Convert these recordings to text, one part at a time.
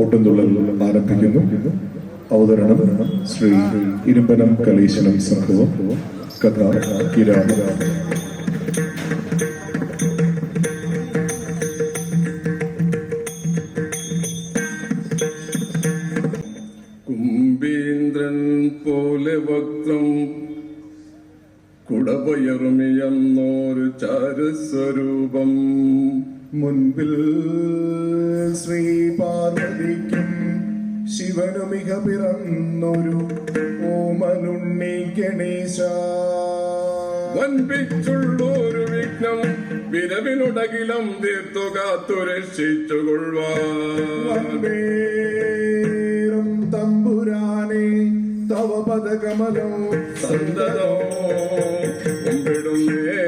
ഓട്ടംതുള്ളൽ ആരംഭിക്കുന്നു. അവതരണം ശ്രീ ഇരുമ്പനം കലീശനം സംഘവും. കഥ കിരാത. കുംഭീന്ദ്രൻ പോലെ വക്രം കുടപയറുമിയെന്നോരു ചാരുസ്വരൂപം മുൻപിൽ ശ്രീ പാർവതിക്കും ശിവനുമിക പിറന്നൊരു ഓമനുണ്ണി ഗണേശ. വൻപിച്ചുള്ളൊരു വിഘ്നം വിരവിനുടകിലം തീർത്തു കാത്തു രക്ഷിച്ചുകൊള്ളുവാൻ തമ്പുരാനെ തവ പദകമലോ സന്തതോ കുമ്പിടുന്നേ.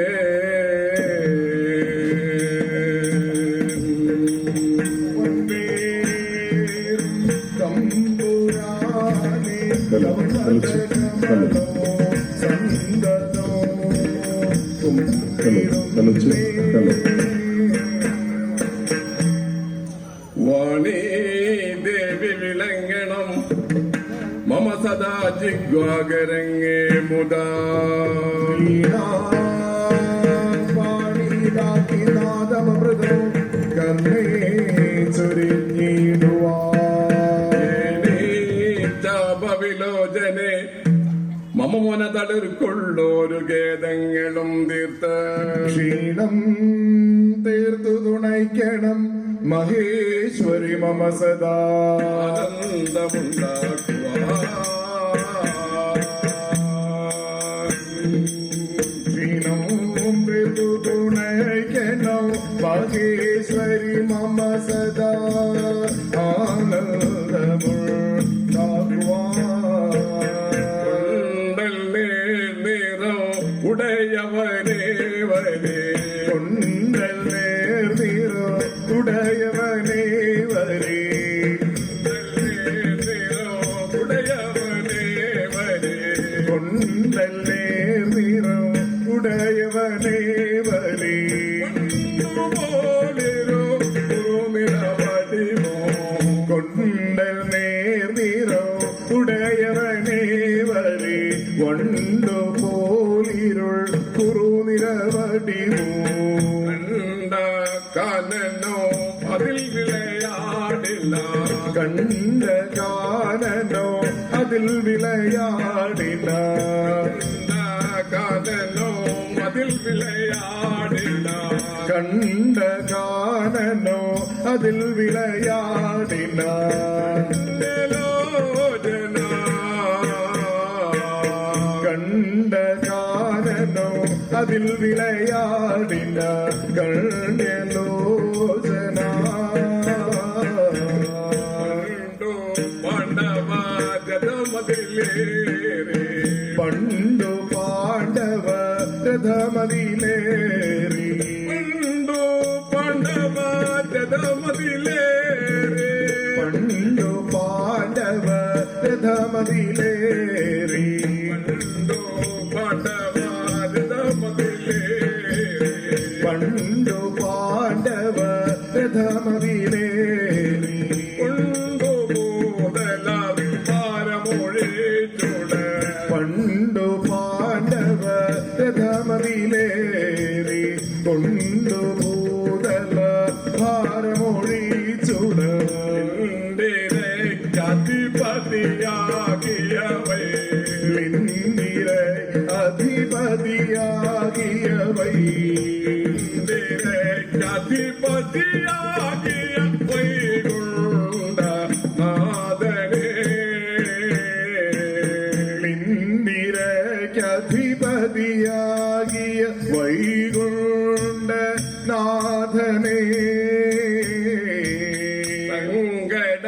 വാണി ദേവി വിളങ്ങണം മമ സദാ ജിഗ്വാകരങ്ങേ മുദാ. വിലോചനെ മമ മോന തളിർക്കൊള്ളോരു ഗേദങ്ങളും തീർത്ത ക്ഷീണം തീർത്തു തുണയ്ക്കണം മഹേശ്വരി മമ സദാ ക്ഷീണം തീർത്തു തുണയ്ക്കണം മഹേശ്വരി മമ സദാ ഉടയവനേ വരേ കൊണ്ടൽ നേർ നിറോ ഉടയവനേ വരേ ഉടയവനേ വരേ കൊണ്ടൽ നേർ നിറോ ഉടയവനേ വരേ കൊണ്ടൽ നേർ നിറോ ഉടയവനേ വരേ വണ്ടു പോലിരുൾ കുറുനിരവടിമോ കാനനോ അതിൽ വിളയാടില്ല കണ്ട കാനനോ അതിൽ വിളയാടില്ല കാനനോ അതിൽ വിളയാടില്ല കണ്ട കാനനോ അതിൽ വിളയാടില്ല കണ്ട കാനനോ അതിൽ വിളയാടില്ല കണ്യലോചന പണ്ടു പാണ്ഡവ രഥമതിലേറി പാണ്ഡവ രഥമതിലേറി പണ്ടു പാണ്ഡവ രഥമതിലേറി പണ്ടു പാണ്ഡവ രഥമതിലേറി പണ്ടു പാണ്ഡവ രഥമതിലേറി കൊണ്ടുപോതല ഭാരമൊഴിച്ചുട അധിപതിയാകിയവൈ അധിപതിയാകിയവൈ അധിപതിയാകിയ വൈകുണ്ട നാദനേ അധിപതിയാകിയ വൈകുണ്ട നാഥനേ സങ്കട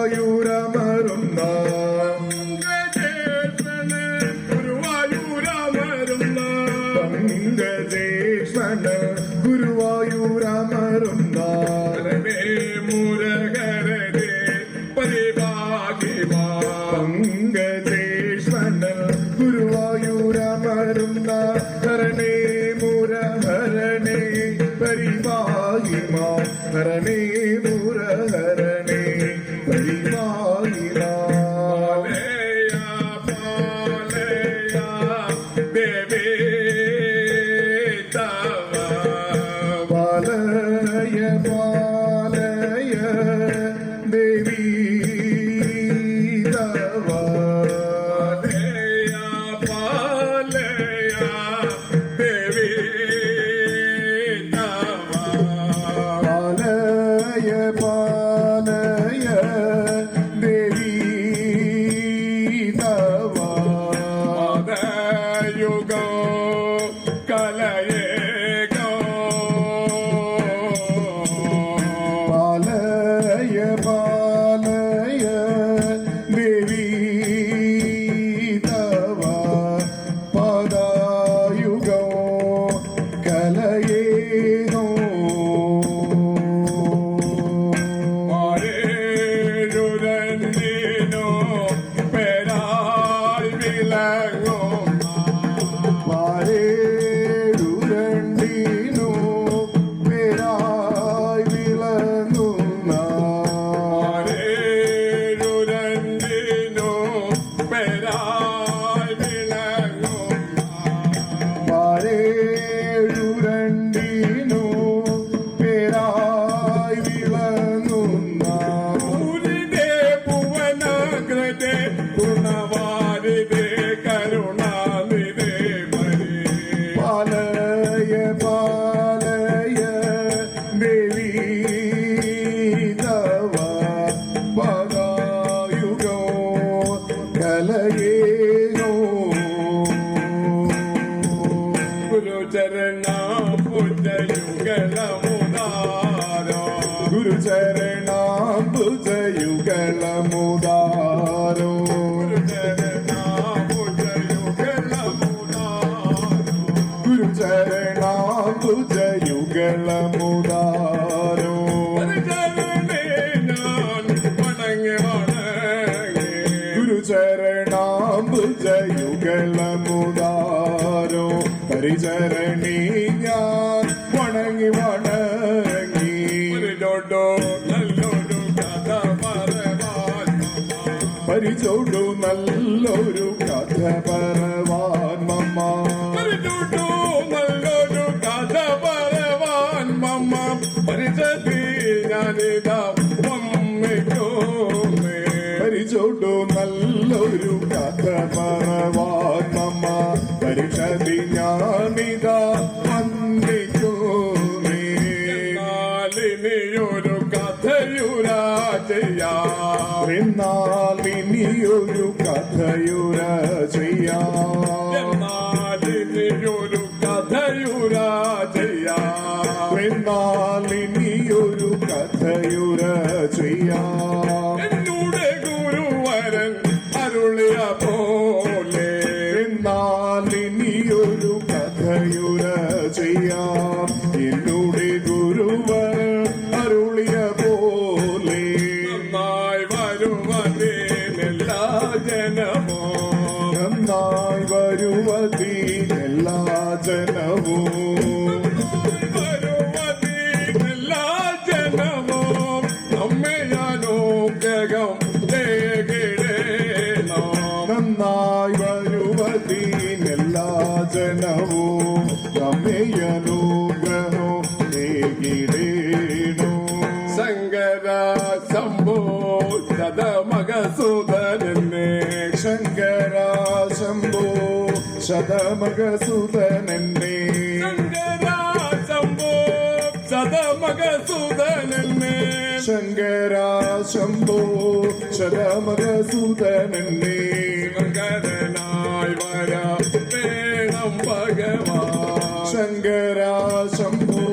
ഗുരുവായൂരമരുന്ന പങ്കജേശ്വര ഗുരുവായൂരമരുന്ന മുരഹരേ പരിഭാഗിമാ പങ്കജേശ്വര ഗുരുവായൂരമരുന്ന ഹരണേ മുരഹരണേ പരിവാഹിമാ ഹരണേ മുരഹരണേ പരിവാഹിമാ പാലയ പാലയ ദേവി തവ പാലയ പാലയ ദേവി തവ പാലയ പാലയ ദേവി തവ പാദയുഗോ കലയേകോ പാലയ പാലയ ദേവി തവ പാദായുഗോ കലയേഹോ മാരേഴുരണ്ടിനോ പെരാൽ വിളങ്ങും പാരേടുരണ്ടിനു പേരായി വിളങ്ങുന്ന മാരേഴുരണ്ടിനോ പെരാൽ വിളങ്ങും പാരേടുരണ്ടിനു പേരായി വിളങ്ങുന്ന പൂരിതേ ഭുവനാഗ്രതേ ഗുണവാരിതേ കരുണാനിതേ മരി പാലയ പാലയ ദേവി തവ പദായുഗോ കലയേനോ ഗുരുചരണ പുജയുഗളമുദാരോ ഗുരുചരണാംബുജയുഗളമുദാരോ ഗുരുചരണ പുജയുഗളമുദാരോ ഗുരുചരണാംബുജയുഗളമുദാരോ പരിചരണേ ഞാൻ വണങ്ങി വണങ്ങി ഗുരുചരണാംബുജയുഗളമുദാരോ പരിചരണി ഞാൻ വണങ്ങി വണങ്ങി പരിചോടോ നല്ലൊരു കഥ പറവാൻ പരിചോടു നല്ലൊരു കഥ പറവാൻ മമ്മ പരിചോടോ നല്ലൊരു കഥ പറവാൻ മമ്മ പരിചതി ഞാനിതാ വമ്മിക്കോമേ പരിചോടു നല്ലൊരു കഥ പറവാൻ മമ്മ പരിഷതി ഞാനിതാ വന്നിക്കോമേ നാലിനിയൊരു കഥയുരാ ചെയ്യാം എന്നാൽ ഇനിയൊരു കഥയുര ചെയ്യാം നാലിനിയൊരു കഥയുരാ ചെയ്യാം എന്നാൽ ഇനിയൊരു കഥയുര ചെയ്യാം എന്നോട് ഗുരുവരൻ അരുളിയ പോലെ എന്നാൽ ഇനിയൊരു കഥയുര ചെയ്യാം എന്നോട് ഗുരുവർ അരുളിയ പോലെ നന്നായി വരുവതേനെല്ലാ ജനമോ നന്നായി വരുവതി എല്ലാ ജനവും വരുവതേനെല്ലാ ജനമോ നമ്മെ ഞാനോഗ്രഹം േകിടേനോ നന്നായി വരുവതി എല്ലാ ജനവും നമ്മയനുഗ്രഹം നേകിടേണു ശങ്കര ശംഭോ ശതമകസുതനെ ശങ്കര ശംഭോ ശതമകസുതനെ ശങ്കര ശംഭോ ശതമകസുതനെ ശങ്കര ശംഭോ ശതമകസുതനെ ശങ്കരനായി വര വേണം ഭഗവാൻ ശങ്കര ശംഭോ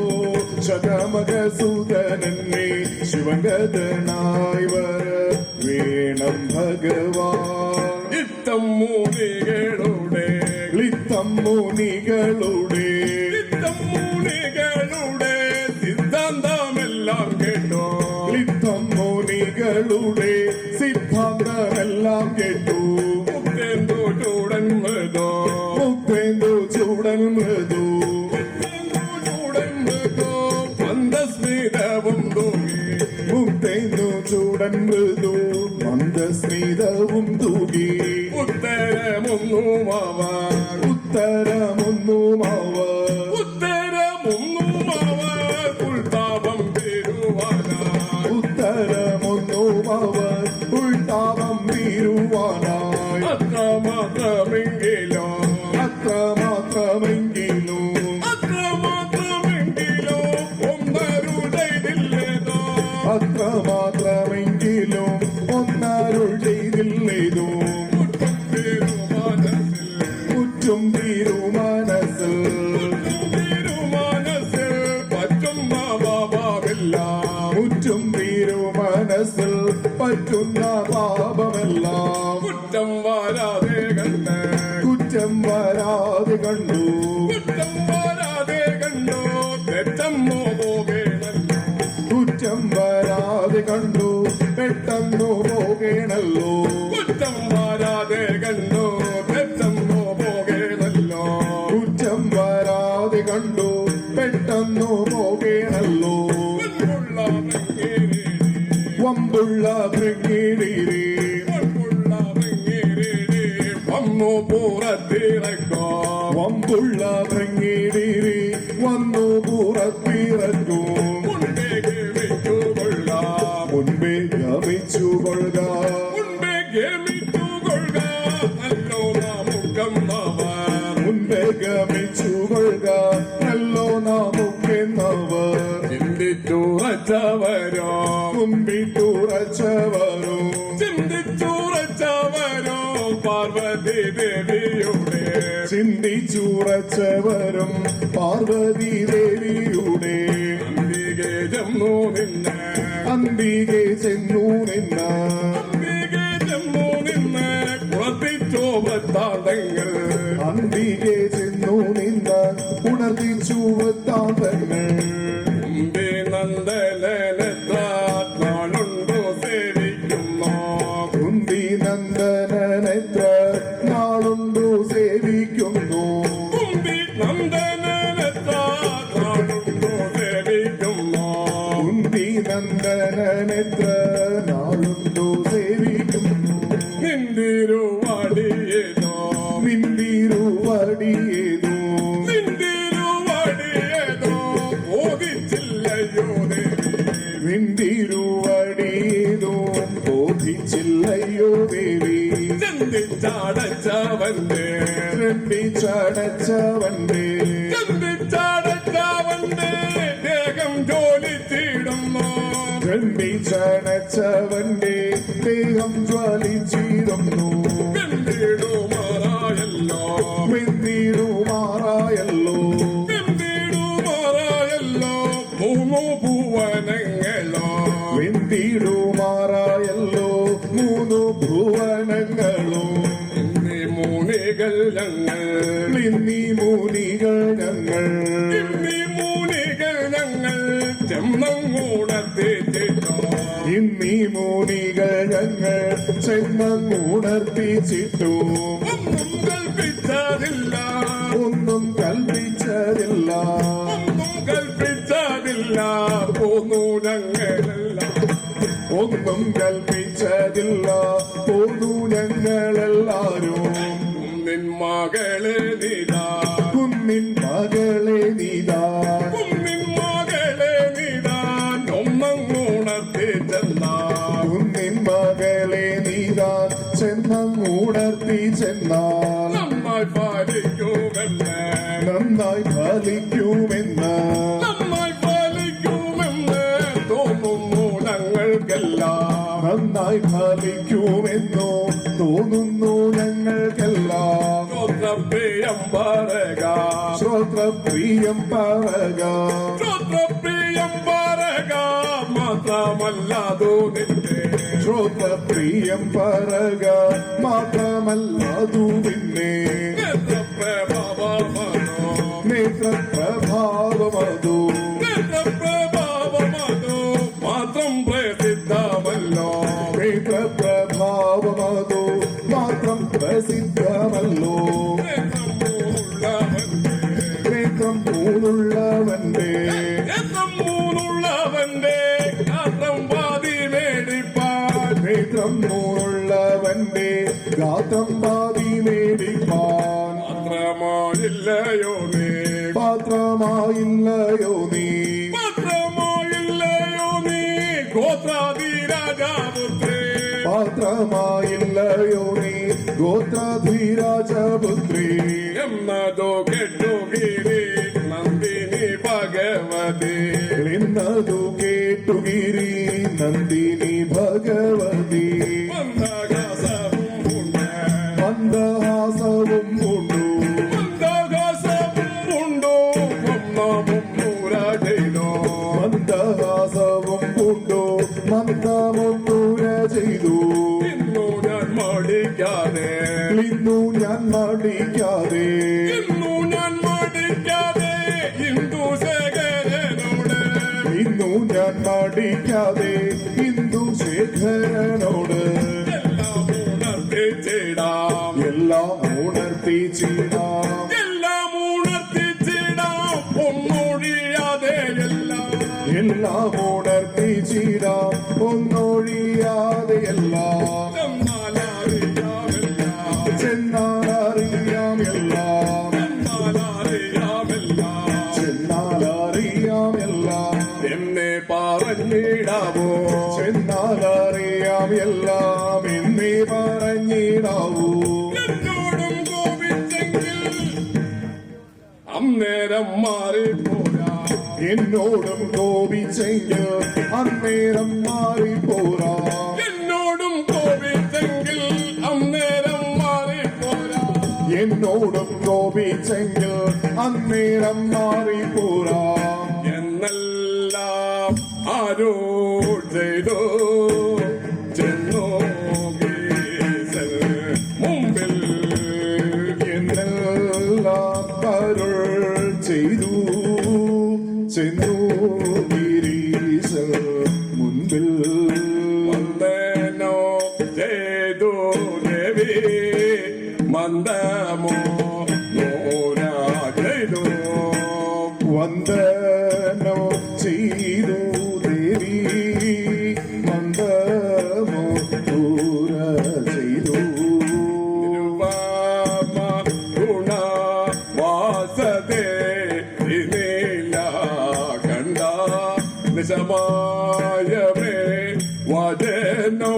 ശതമകസുതനെ ശിവഗതനായി വര സ്മിതവും തൂകി ഉത്തരമൊന്നും അവർ ഉത്തരമൊന്നും അവർ ഉൾതാപം തീരുവാനായി ഉത്തരമൊന്നും അവർ ഉൾതാപം തീരുവാനായി അത്രമാത്രമെങ്കിലോ അത്രമാത്രമെങ്കിലും ഒന്നരുടേതില്ലേതോ അത്രമാത്രമെങ്കിലും ഒന്നരുൾ ചെയ്തില്ലേതോ കുറ്റം തീരുമാനസിൽ പറ്റുന്ന പാപമെല്ലാം കുറ്റം തീരുമാനസിൽ പറ്റുന്ന പാപമെല്ലാം കുറ്റം വരാതെ കണ്ട് കുറ്റം വരാതെ കണ്ടു കുറ്റം വരാതെ കണ്ടു തെറ്റമ്മോ പോകേണല്ലോ കുറ്റം വരാതെ കണ്ടു പെട്ടെന്നു പോകേണല്ലോ കുറ്റം വരാതെ കണ്ടു തെറ്റമ്മോ പോകേണല്ലോ കുറ്റം വരാതെ കണ്ടു പെട്ടെന്നു പോകേണല്ലോ മുൻപുള്ള ഭംഗിരീടി വമ്പുള്ള ഭൃംഗിരീ മുൻപുള്ള ഭംഗിരീടി വന്നു പുറത്തിറക്കോ വമ്പുള്ള ഭൃംഗിരീ വന്നു പുറത്തിറക്കും മുൻപേക്ക് വെച്ചുകൊള്ളാം മുൻപേ ഗമിച്ചുകൊള്ളുക മുൻപേ ഗമിച്ചുകൊള്ളുക നല്ലോ നാമുക്കം നവർ മുൻപേ ഗമിച്ചുകൊള്ളുക നല്ലോ നാമുക്കെന്നവർ ചിന്തിച്ചുറച്ചവരോ കുമ്പിട്ടുറച്ചവരോ ചിന്തിച്ചുറച്ചവരോ പാർവതി ദേവിയുടെ ചിന്തിച്ചുറച്ചവരും പാർവതി ദേവിയുടെ അന്തികെ ചെന്നു നിന്നെ അന്തികെ ചെന്നു നിന്ന അന്തികെ ചെന്നു നിന്നെ കുളത്തിച്ചോ വൃത്താന്തങ്ങൾ അന്തികെ ചെന്നു നിന്ന ഉണർത്തിച്ചു വൃത്താന്തങ്ങൾ കുമ്പി നന്ദനെത്ര നാളുണ്ടോ സേവിക്കുന്നു കുന്തി നന്ദനെത്ര നാളുണ്ടു സേവിക്കുന്നു കുമ്പി നന്ദനെത്ര നാളുണ്ടോ സേവിക്കുന്നു കുന്തി നന്ദനെത്ര നാളുണ്ടു സേവിക്കുന്നു നിന്തിരുവാടിയേതോ നിന്തിരുവടിയേതോ നിന്തിരുവാടിയേതോ ബോധിച്ചില്ലയോ ദേവി നിന്തിരുവടിയേതോ ബോധിച്ചില്ലയോ ദേവി ചന്തിച്ചാടച്ചവന്റെ ചടച്ചവന്റെ ചന്തിച്ചാടച്ചവന്റെ ദേഹം ജോലിച്ചിടുന്നു ചടച്ചവന്റെ ദേഹം ജ്വലിച്ചിരുന്നു വെന്തിടുമാറായല്ലോ വെന്തിടുമാറായല്ലോ വെന്തിടുമാറായല്ലോ മൂന്നു ഭുവനങ്ങളോ വെന്തിടുമാറായല്ലോ മൂന്നു ഭുവനങ്ങളും ഇന്നീ മൂനികൾ ഞങ്ങൾ ഇന്നീ മൂനികൾ ഞങ്ങൾ ഇന്നീ മൂനികൾ ഞങ്ങൾ ചെമ്മങ്ങൂടത്തിട്ടോ ഇന്നീ മൂനികൾ ഞങ്ങൾ ചെന്നങ്ങുണർത്തിച്ചിട്ടു ഒന്നും കൽപ്പിച്ചതില്ല ഒന്നും കൽപ്പിച്ചതില്ല ഒന്നും കൽപ്പിച്ചതില്ല പോന്നു ഞങ്ങളെല്ലാം ഒന്നും കൽപ്പിച്ചതില്ല പോന്നു ഞങ്ങളെല്ലാരും കുന്നിൻ മകളെ നീതാ കുന്നിൻ മകളെ നീതാ കുന്നിൻ മകളെ നീതാ ഒന്നങ്ങൂണത്തി ചെന്നാ കുന്നിൻ മകളെ നീതാ ചെന്നങ്ങുണർത്തി ചെന്നാൽ നന്നായി പാലിക്കുമെന്ന് നന്നായി ഫലിക്കുമെന്ന് നന്നായി പാലിക്കുമെന്ന് തോന്നുന്നു ഞങ്ങൾക്കെല്ലാം നന്നായി ഫലിക്കുമെന്നോ തോന്നുന്നു ഞങ്ങൾക്കെല്ലാം ശ്രോത്രപ്രിയം പറക ശ്രോത്രപ്രിയം പറക ശ്രോത്രപ്രിയം പറക മാത്രമല്ലാതോ നിന്റെ ശ്രോത്രപ്രിയം പറക മാത്രമല്ലതു പിന്നെ നേത്രപ്രഭാവമനോ നേത്രപ്രഭാവമതു നേത്രപ്രഭാവമനോ മാത്രം പ്രസിദ്ധമല്ലോ നേത്രപ്രഭാവമതു മാത്രം പ്രസിദ്ധമല്ലോ നേത്രം മൂന്നുള്ളവന്റെ നേത്രം മൂന്നുള്ളവന്റെ കാത്രം വാതി മേടിപ്പാൻ നേത്രം മൂന്നുള്ള ഗാത്രം പാതി മേടിപ്പാൻ മാത്രമായില്ലയോ നീ പാത്രമായില്ലയോ നീ മാത്രമായില്ലയോ നീ ഗോത്രാധിരാജപുത്രേ പാത്രമായില്ലയോ നീ ഗോത്രധീരാജപുത്രി എന്നതോ കെട്ടുകിരി നന്ദിനി ഭഗവതി എന്നതു കേട്ടുകിരി നന്ദിനി ഭഗവതി മന്ദഹാസവും ഉണ്ട് മന്ദഹാസവും ഉണ്ടു മന്ദഹാസവും ഉണ്ടോ ചെയ്തോ മന്ദഹാസവും ഉണ്ടു മന്ദമൊന്നൂര ചെയ്തു ഇന്നു ഞാൻ മടിക്കാതെ ഇന്നു ഞാൻ മടിക്കാതെ ഇന്നു ഞാൻ മടിക്കാതെ ഇന്ദുശേഖരനോട് ഇന്നു ഞാൻ മടിക്കാതെ ഇന്ദുശേഖരനോട് എല്ലാം ഉണർത്തിച്ചിടാം എല്ലാം ഉണർത്തിച്ചിടാം എല്ലാം ഉണർത്തിച്ചിടാം ഒന്നൊഴിയാതെ എല്ലാം ഉണർത്തിച്ചിടാം ഒന്നൊഴിയാതെ എല്ലാം ചെന്നാലറിയാമെല്ലാം ചെന്നാലറിയാം എല്ലാം ചെന്നാലറിയാമെല്ലാം ചെന്നാലറിയാം എല്ലാം എന്നെ പറഞ്ഞിടാവോ ചെന്നാലറിയാം എല്ലാം എന്നീ പറഞ്ഞിടാവൂ എന്നോടും കോപിച്ചെങ്കിൽ അന്നേരം മാറിപ്പോരാ എന്നോടും കോപിച്ചെങ്കിൽ അന്നേരം മാറിപ്പോരാ എന്നോടും കോപിച്ചെങ്കിൽ അന്നേരം മാറിപ്പോരാ എന്നോടും കോപിച്ചെങ്കിൽ അന്നേരം മാറിപ്പോരാ എന്നെല്ലാം ആരോ ചെയ്തു ചെന്നു ഗീസൽ മുമ്പിൽ എന്നെല്ലാം കരുൾ ചെയ്തു ചെന്നു ഗിരീശൽ മുൻപിൽ വന്ദനോ ചെയ്തു ദേവി മന്ദമോ നോരാ ചെയ്തു വന്ദനോ ചെയ്തു ദേവി മന്ദമോ ദൂര ചെയ്തു തിരുവാമ ഗുണ വാസതേ നീല കണ്ട നിശമായമേ വചനോ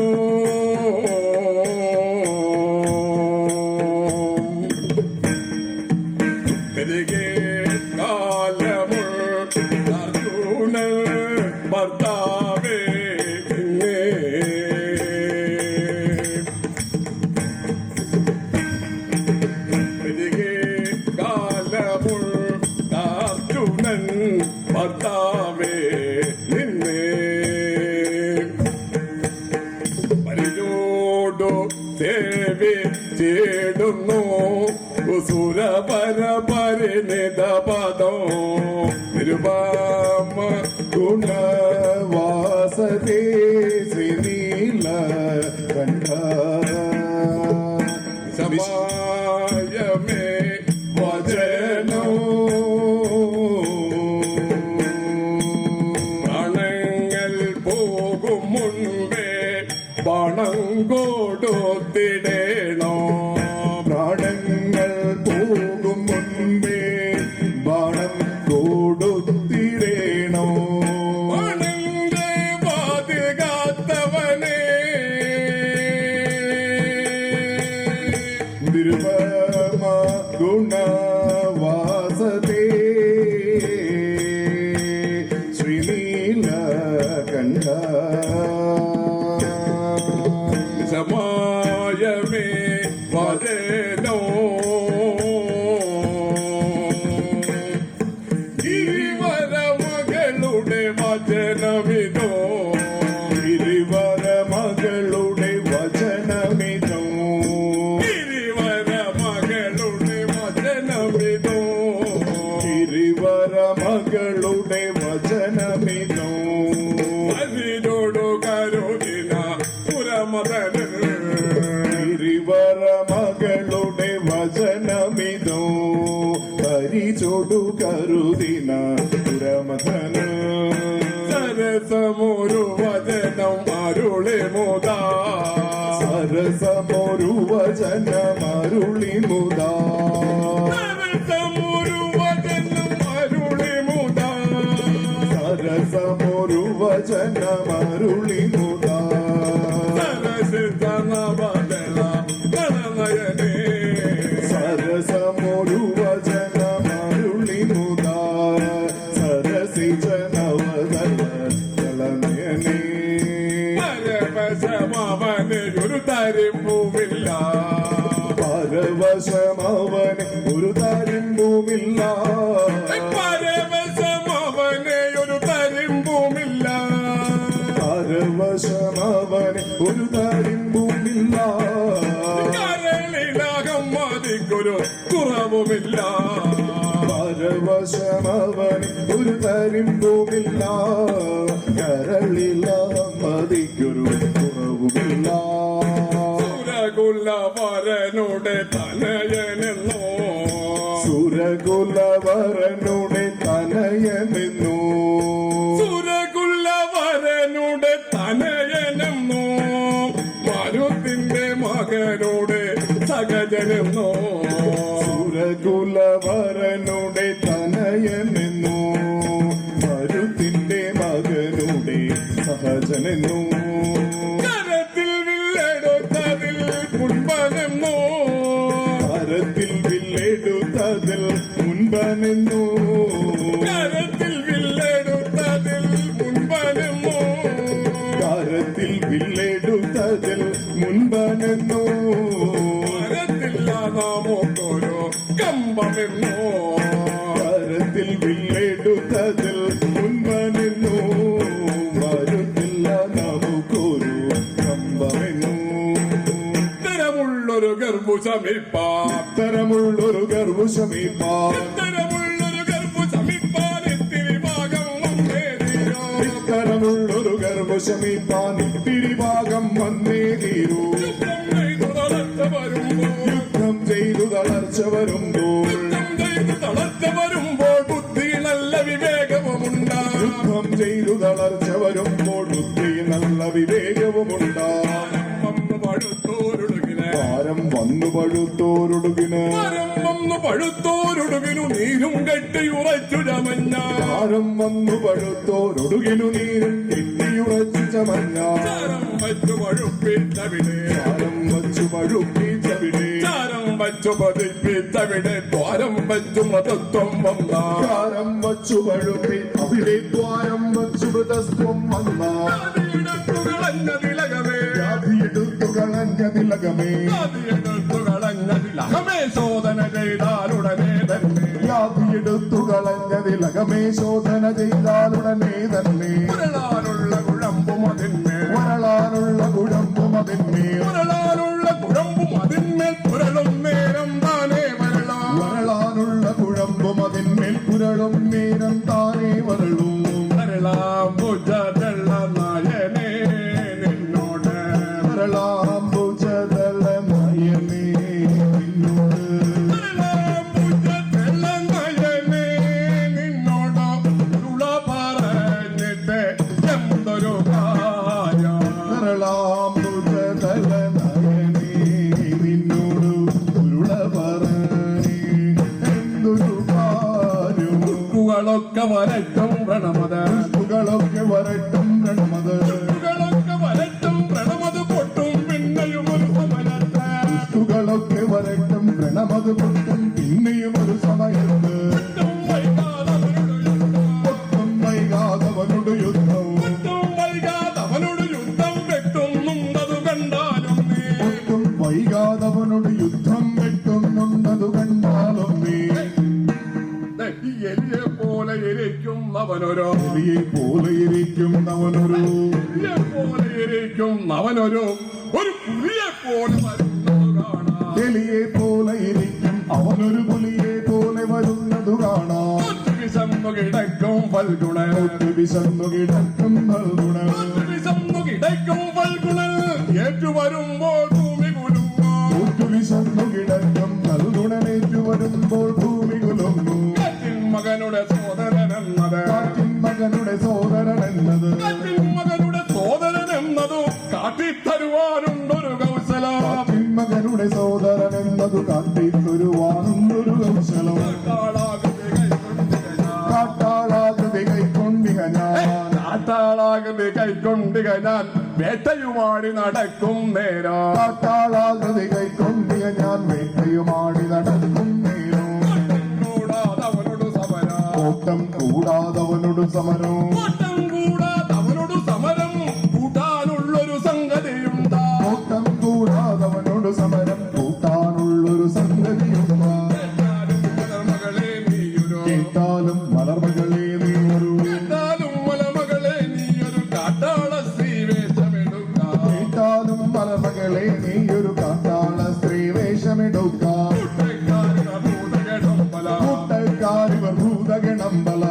തിരികെ കാലമുൾ അർജുന ഭർത്താവേ നിന്നെ തിരികെ കാലമുൾ അർജുനൻ ഭർത്താവേ നിന്നെ പരിചോടു സേവിച്ചിടുന്നു സുരപര പരിണിത പദോ തിരുവാമ ഗുണവാസതേ ശ്രീനീല കണ്ഠ സമായമേ വചനോ പണങ്ങൾ പോകും മുൻപേ പണം കൊടുത്തിടേണോ പ്രാണങ്ങൾ പോകും മുൻപേ ബാണം കൊടുത്തിടേണോ പണന്റെ പാതുകാത്തവനേ തിരുവമ ഗുണവാസതേ ശ്രീനീല കണ്ഠ സമായമേ വചനോ ഗിരിവരമകളുടെ വചനമിതോ ഗിരിവര മകളുടെ വചനമിതോ ഗിരിവരമകളുടെ വചനമിതോ ഗിരിവര മകളുടെ വചനമിതോ അതിനോടു കരുതിന പുരമതന് ഗിരിവര മകളുടെ വചനമിതോ ഹരിചൊടു കരുതിന പുരമധന സരസമൊരു വചനം അരുളി മുതാ സരസമൊരു സരസമൊരു വചനമരുളി മുതാ സരസമൊരു വചനം അരുളി മുതാ സരസമൊരു വചനമരുളി മുതാ സരസിത നവദള ഗണനയനേ സരസമൊരു വചനമരുളി മുതാ സരസിജ നവദള കളനയനേ പരവശമവന് ഒരു തരിമ്പുമില്ല പരവശമവന് ഒരു തരിമ്പുമില്ല പരവശമവന് ഒരു തരിമ്പുമില്ല പരവശമവന് ഒരു തരിമ്പുമില്ല കരളിലകം മതിക്കൊരു കുറവുമില്ല പരവശമവന് ഒരു തരിമ്പുമില്ല കരളില മതിക്കൊരു കുറവുമില്ല സുരകുലവരനുടെ തനയനെന്നോ സുരകുലവരനുടെ തനയനെന്നു സുരകുലവരനുടെ തനയനെന്നോ മരുത്തിന്റെ മകനോട് സഹജനെന്നോ സുരകുലവരനുടെ തനയനെന്നു മരുത്തിന്റെ മകനുടെ സഹജനെന്നു കരത്തിൽ വില്ലെടുത്തതിൽ മുൻപനെന്നോ കരത്തിൽ വില്ലെടുത്തതിൽ മുൻപനെന്നു കരത്തിൽ വില്ലെടുത്തതിൽ മുൻപനെന്നോ കരത്തിൽ വില്ലെടുത്തതിൽ മുൻപനെന്നു മരത്തില്ല നമുക്കൊരു കമ്പമെന്നോ കരത്തിൽ വില്ലെടുത്തതിൽ മുൻപനെന്നു വരുത്തില്ല നമുക്കൊരു കമ്പമെന്നു ഇത്തരമുള്ളൊരു ഗർഭുസമിപ്പാൻ അത്തരമുള്ളൊരു ഗർഭുശമിപ്പാൻ ഇത്തരമുള്ളൊരു ഗർഭുസമിപ്പാൻ ഇത്തിരി ഭാഗം വന്നേതിയോ ഇത്തരമുള്ളൊരു ഗർഭുശമിപ്പാൻ ഇത്തിരി ഭാഗം വന്നേ തീരൂ യുദ്ധം ചെയ്തു തളർച്ച വരുമ്പോൾ തളർച്ച വരുമ്പോൾ ബുദ്ധി നല്ല വിവേകവുമുണ്ടാകും യുദ്ധം ചെയ്തു തളർച്ച വരുമ്പോൾ ബുദ്ധി നല്ല വിവേകവുമുണ്ടാകും പഴുത്തോരുടുകിന് ഭാരം വന്നു പഴുത്തോരൊടുകിന് മരം വന്നു പഴുത്തോരുടുകിനു നീരും കെട്ടി ഉറച്ചു ചമഞ്ഞ ഭാരം വന്നു പഴുത്തോരൊടുകിനു നീരും കെട്ടിയുറച്ചു ചമഞ്ഞ ചാരം വച്ചു പഴുപ്പിച്ചവിടെ ഭാരം വച്ചു പഴുപ്പിച്ചവിടെ ചാരം വച്ചു പതിപ്പിച്ചവിടെ ദ്വാരം വച്ചു മതത്വം വന്ന ഭാരം വച്ചു പഴുപ്പി അവിടെ ദ്വാരം വച്ചു മൃതസ്വം വന്ന കളഞ്ഞതിലകമേ വ്യാധിയെടുത്തു കളഞ്ഞ തിലകമേ കളഞ്ഞതിലകമേ ശോധന ചെയ്താലുടനെ തന്നെ വ്യാധിയെടുത്തു കളഞ്ഞ തിലകമേ ശോധന ചെയ്താലുടനെ തന്നെ ഉരുളാനുള്ള കുഴമ്പും അതിന്മേൽ വരളാനുള്ള കുഴമ്പും അതിന്മേൽ ഉരുളാനുള്ള കുഴമ്പും അതിന്മേൽ പുരളും നേരം താനേ വരളാം വരളാനുള്ള കുഴമ്പും അതിന്മേൽ പുരളും നേരം താനേ വരളും വരളാം ഭുജതള്ള നായനേ നിന്നോട് വരളാംബുജതല നയനേ നിന്നോട് വരളാം ഭുജതള്ള നായനേ നിന്നോട് തുള പറഞ്ഞിട്ട് എന്തൊരു കാര്യം വരളാംബുജതല നയനേ നിന്നോട് ഉരുള പറഞ്ഞേ എന്തൊരു കാര്യം ൊക്കെ വരട്ടും പ്രണമത ൊക്കെ വരട്ടും പ്രണമത് ൊക്കെ വരട്ടും പ്രണമത് പൊട്ടും പിന്നെയും ഒരു സമരത്തെ ൊക്കെ വരട്ടും പ്രണമത് പൊട്ടും പിന്നെയും ഒരു സമയത്ത് ഒട്ടും വൈകാതെ വൈകാതവനോട് യുദ്ധം അവനോട് യുദ്ധം വെട്ടുന്നുണ്ടതു കണ്ടാലും നീ ഒട്ടും വൈകാതവനോട് യുദ്ധം വെട്ടുന്നുണ്ടതു കണ്ടാലും നീ ഈ എലിയെ പോലെ ഇരിക്കുന്നവനൊരു എലിയെ പോലെ ഇരിക്കുന്നവനൊരു എലിയെ പോലെ ഇരിക്കുന്നവനൊരു ഒരു പുലിയെ പോലെ വരുന്നത് കാണാം എലിയെ പോലെ ഇരിക്കും അവനൊരു പുലിയെ പോലെ വരുന്നതു കാണാം വിശന്നു കിടക്കും ഫൽഗുണൻ വിശന്നു കിടക്കും നൽകുണം വിശന്നു കിടക്കും ഫൽഗുണൻ ഏറ്റുവരുമ്പോൾ ഭൂമി കുലുങ്ങും വിശന്നു കിടക്കും നൽകുണമേറ്റു വരുമ്പോൾ ഭൂമി കുലുങ്ങും മകനുടെ സോദരനെന്നത് കാറ്റിൻ മകനുടെ സോദരൻ എന്നത് മകനുടെ സോദരൻ എന്നതു കാട്ടിത്തരുവാനുണ്ടൊരു കൗശലം ഞാൻ വേട്ടയുമാടി നടക്കും നേരം കാട്ടാളാകൃതി കൈക്കൊണ്ടിയ ഞാൻ വേട്ടയുമാടി നടക്കും നേരം കൂടാതവനോട് സമരം ഓട്ടം കൂടാതവനോട് സമരവും ഓട്ടം കൂടാതവനോട് സമരം കൂട്ടാനുള്ളൊരു സംഗതിയുണ്ടാ ഓട്ടം കൂടാതവനോട് സമരം കൂട്ടാനുള്ളൊരു സംഗതിയുണ്ടാ മലമകളെ നീയൊരു കേട്ടാലും മലർമകളെ നീയൊരു മലമകളെ നീയൊരു കാട്ടാള സ്ത്രീ വേഷമെടുക്കാം കേട്ടാലും മലർമകളെ നീയൊരു കാട്ടാള സ്ത്രീ വേഷമെടുക്കാം കൂട്ടക്കാരിവർ ഭൂതഗണം ബല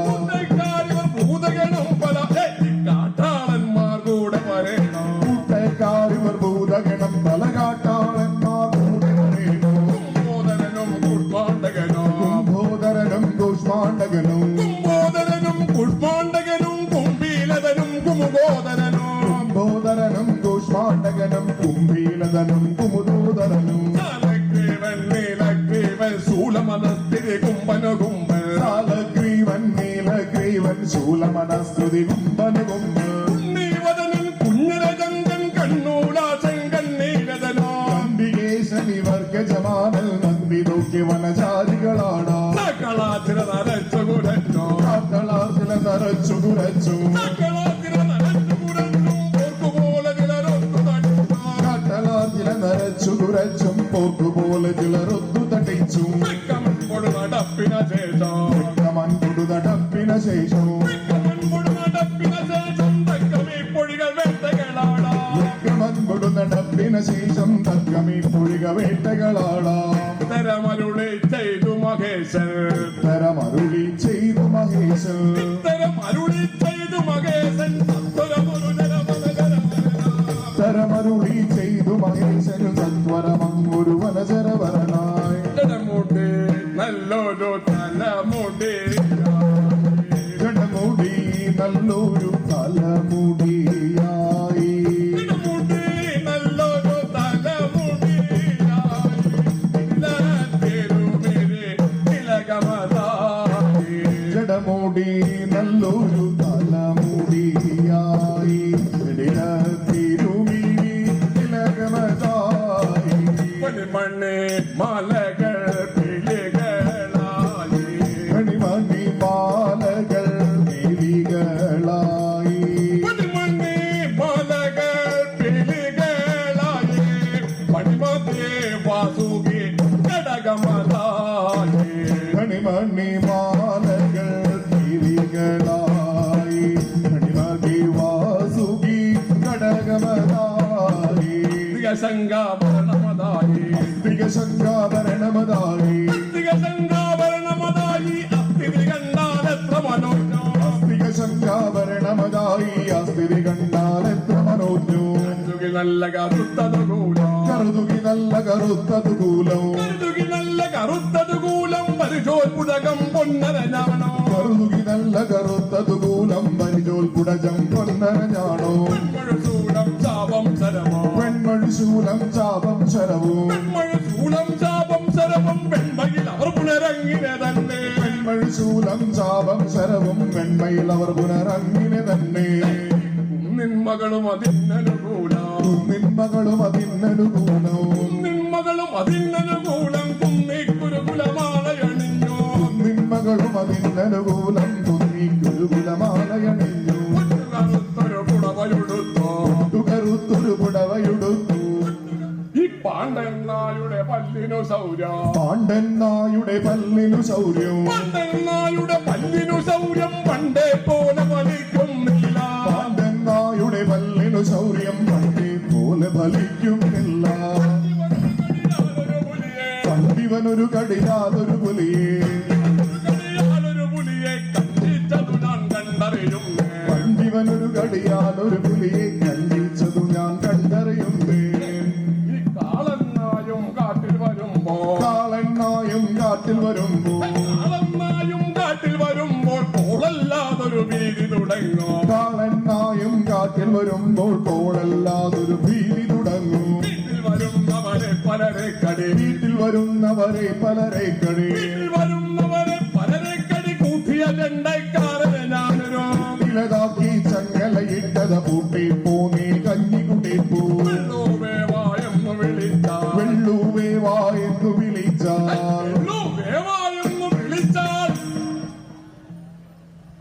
കാട്ടാളന്മാർ കൂടെ വരേണം കൂട്ടക്കാരിവർ ഭൂതഗണം ബല കാട്ടാളന്മാർ കൂടെ വരേണോ കുംഭോദരനും കുഷ്മാണ്ഡകനും കുംഭോദരനും കൂഷ്മാണ്ഡകനും കുംഭോദരനും കുഷ്മാണ്ഡകനും കുംഭീലതനും കുമുദോദരനും കുംഭോദരനും കൂഷ്മാണ്ഡകനും കുംഭീലതനും കുമുദോദരനും ശാലഗ്രീവൻ നീലഗ്രീവൻ ശൂലമനസ്ഥിതി കുംഭനുകുംഭൻ സാലഗ്രീവൻ നീലഗ്രീവൻ ശൂലമനസ്തുതി കുംഭനുകുംഭ നീവദനൻ കുഞ്ഞരജങ്കൻ കണ്ണൂലാശൻ കണ്ണീരതനോ വർഗജമാനൽ നന്ദി നോക്കി വനചാരികളാടാ സകളാതിര നരച്ചു കുരച്ചോ കാട്ടളാർത്തില നരച്ചു കുരച്ചു സകളാതിര നരച്ചു കുരച്ചും പോർക്കുപോലെ ചിലരൊത്തു തടിച്ചോ കാട്ടളാർത്തില നരച്ചു കുരച്ചും പോക്കുപോലെ ചിലരൊത്തു തട്ടിച്ചു വെക്കമൻപൊടു നടപ്പിന ശേഷം മൺകൊടു നടപ്പിന ശേഷവും വെക്കമൻപൊടു നടപ്പിന ശേഷം തക്കമീ പൊഴികൾ വേട്ടകളാടാ മൺകൊടു നടപ്പിന ശേഷം തക്കമീ പൊഴിക വേട്ടകളാടാ തരമരുളി ചെയ്തു മഹേശൻ തരമരുളി ചെയ്തു മഹേശൻ തരമരുളി ചെയ്തു മഹേശൻ സത്വരമൊരു തരമരുളി ചെയ്തു മഹേശന് സത്വരമങ്ങൊരു വനചരവരനായി ജടമുടി നല്ലൊരു തലമുടി ജടമുടി നല്ലൊരു തലമുടിയായി ജടമുടി നല്ലൊരു തലമുടിയായി തിലകമതായി ജടമുടി നല്ലൊരു തലമുടിയായി തിരുമിഴി തിലകമതായി മണി മലകൾ പിളികളായി മണിമണി മാലകൾ വിളികളായി മണി മലകൾ പിളികളായി മണിമതേ വാസുകി ഘടകമതായി മണിമണി മാലകൾ വിളികളായി മണിമതി വാസുകി ഘടകമതായി ശങ്കാഭരണമതായി ശങ്കാഭരണമതായി ശങ്കാഭരണമതായി അസ്ഥിതി കണ്ടാലെത്ര മനോജ്ഞോ ശങ്കാഭരണമതായി അസ്ഥിതി കണ്ടാൽ എത്ര മനോജ്ഞോ കരുതുകി നല്ല കറുത്തത് കൂലം കറുതുകി നല്ല കറുത്തത് കൂലം കരുതുകി നല്ല കറുത്തത് കൂലം പരിചോൽപുടകം പൊന്നരഞ്ഞാണോ കറുതുകി നല്ല കറുത്തത് കൂലം പരിചോൽ കുടജം പൊന്നരഞ്ഞാണോ പെൺമഴസൂലം ചാപം ശരമോ പെൺമഴിശൂലം ചാപം ശരവും പെൺമഴസൂലം ചാപം ശരമം വെൺമയിൽ അവർ പുനരങ്ങിനെ തന്നെ പെൺമഴിശൂലം ചാപം ശരവും വെണ്മയിൽ അവർ പുനരങ്ങിനെ തന്നെ നിന്മകളും അതിനനുകൂലം നിന്മകളും അതിനനുകൂലവും നിന്മകളും അതിനനുകൂലം കുന്നിക്കുരുകുലമാലയണിഞ്ഞു നിന്മകളും അതിനനുകൂലം കുന്നി ഗുരുകുലമാലയണിഞ്ഞു കറുത്തൊരു പുടവയുടുത്തോ കറുത്തൊരു പുടവയുടുത്തു ഈ പാണ്ഡൻ നായുടെ പല്ലിനു സൗര്യം പാണ്ഡൻ നായുടെ പല്ലിനു ശൗര്യവും പാണ്ഡൻ നായുടെ പല്ലിനു സൗര്യം പണ്ടേ പോലെ വലിക്കുന്നില്ല പാണ്ഡൻ നായുടെ പല്ലിനു ശൗര്യം പണ്ടേ പോലെ ഫലിക്കുന്നില്ല പണ്ടിവനൊരു കടിയാതൊരു പുലിയെ പുലിയെ കത്തിച്ചതു ഞാൻ കണ്ടറിയും പണ്ടിവനൊരു കടിയാതൊരു പുലിയെ കണ്ടിച്ചതു ഞാൻ കണ്ടറിയുന്നേ ഈ കാളനായും കാട്ടിൽ വരുമ്പോ കാളനായും കാട്ടിൽ വരുമ്പോ കാളനായും കാട്ടിൽ വരുമ്പോൾ കോളല്ലാതൊരു ഭീതി തുടങ്ങോ കാളനായും കാട്ടിൽ വരുമ്പോൾ കോളല്ലാതൊരു ഭീതി തുടങ്ങും വീട്ടിൽ വരുന്നവരെ പലരെ കടി വീട്ടിൽ വരുന്നവരെ പലരെ കടി വീട്ടിൽ വരുന്നവരെ പലരെ കടി കൂട്ടിയ ചെണ്ടക്കാരനെ ഞാനൊരു ഇലതാക്കി ചങ്ങലയിട്ടത പൂട്ടി പോന്നി വെള്ളുവേ വാ എന്നു വിളിച്ചാൽ വേവായെന്ന് വിളിച്ചാൽ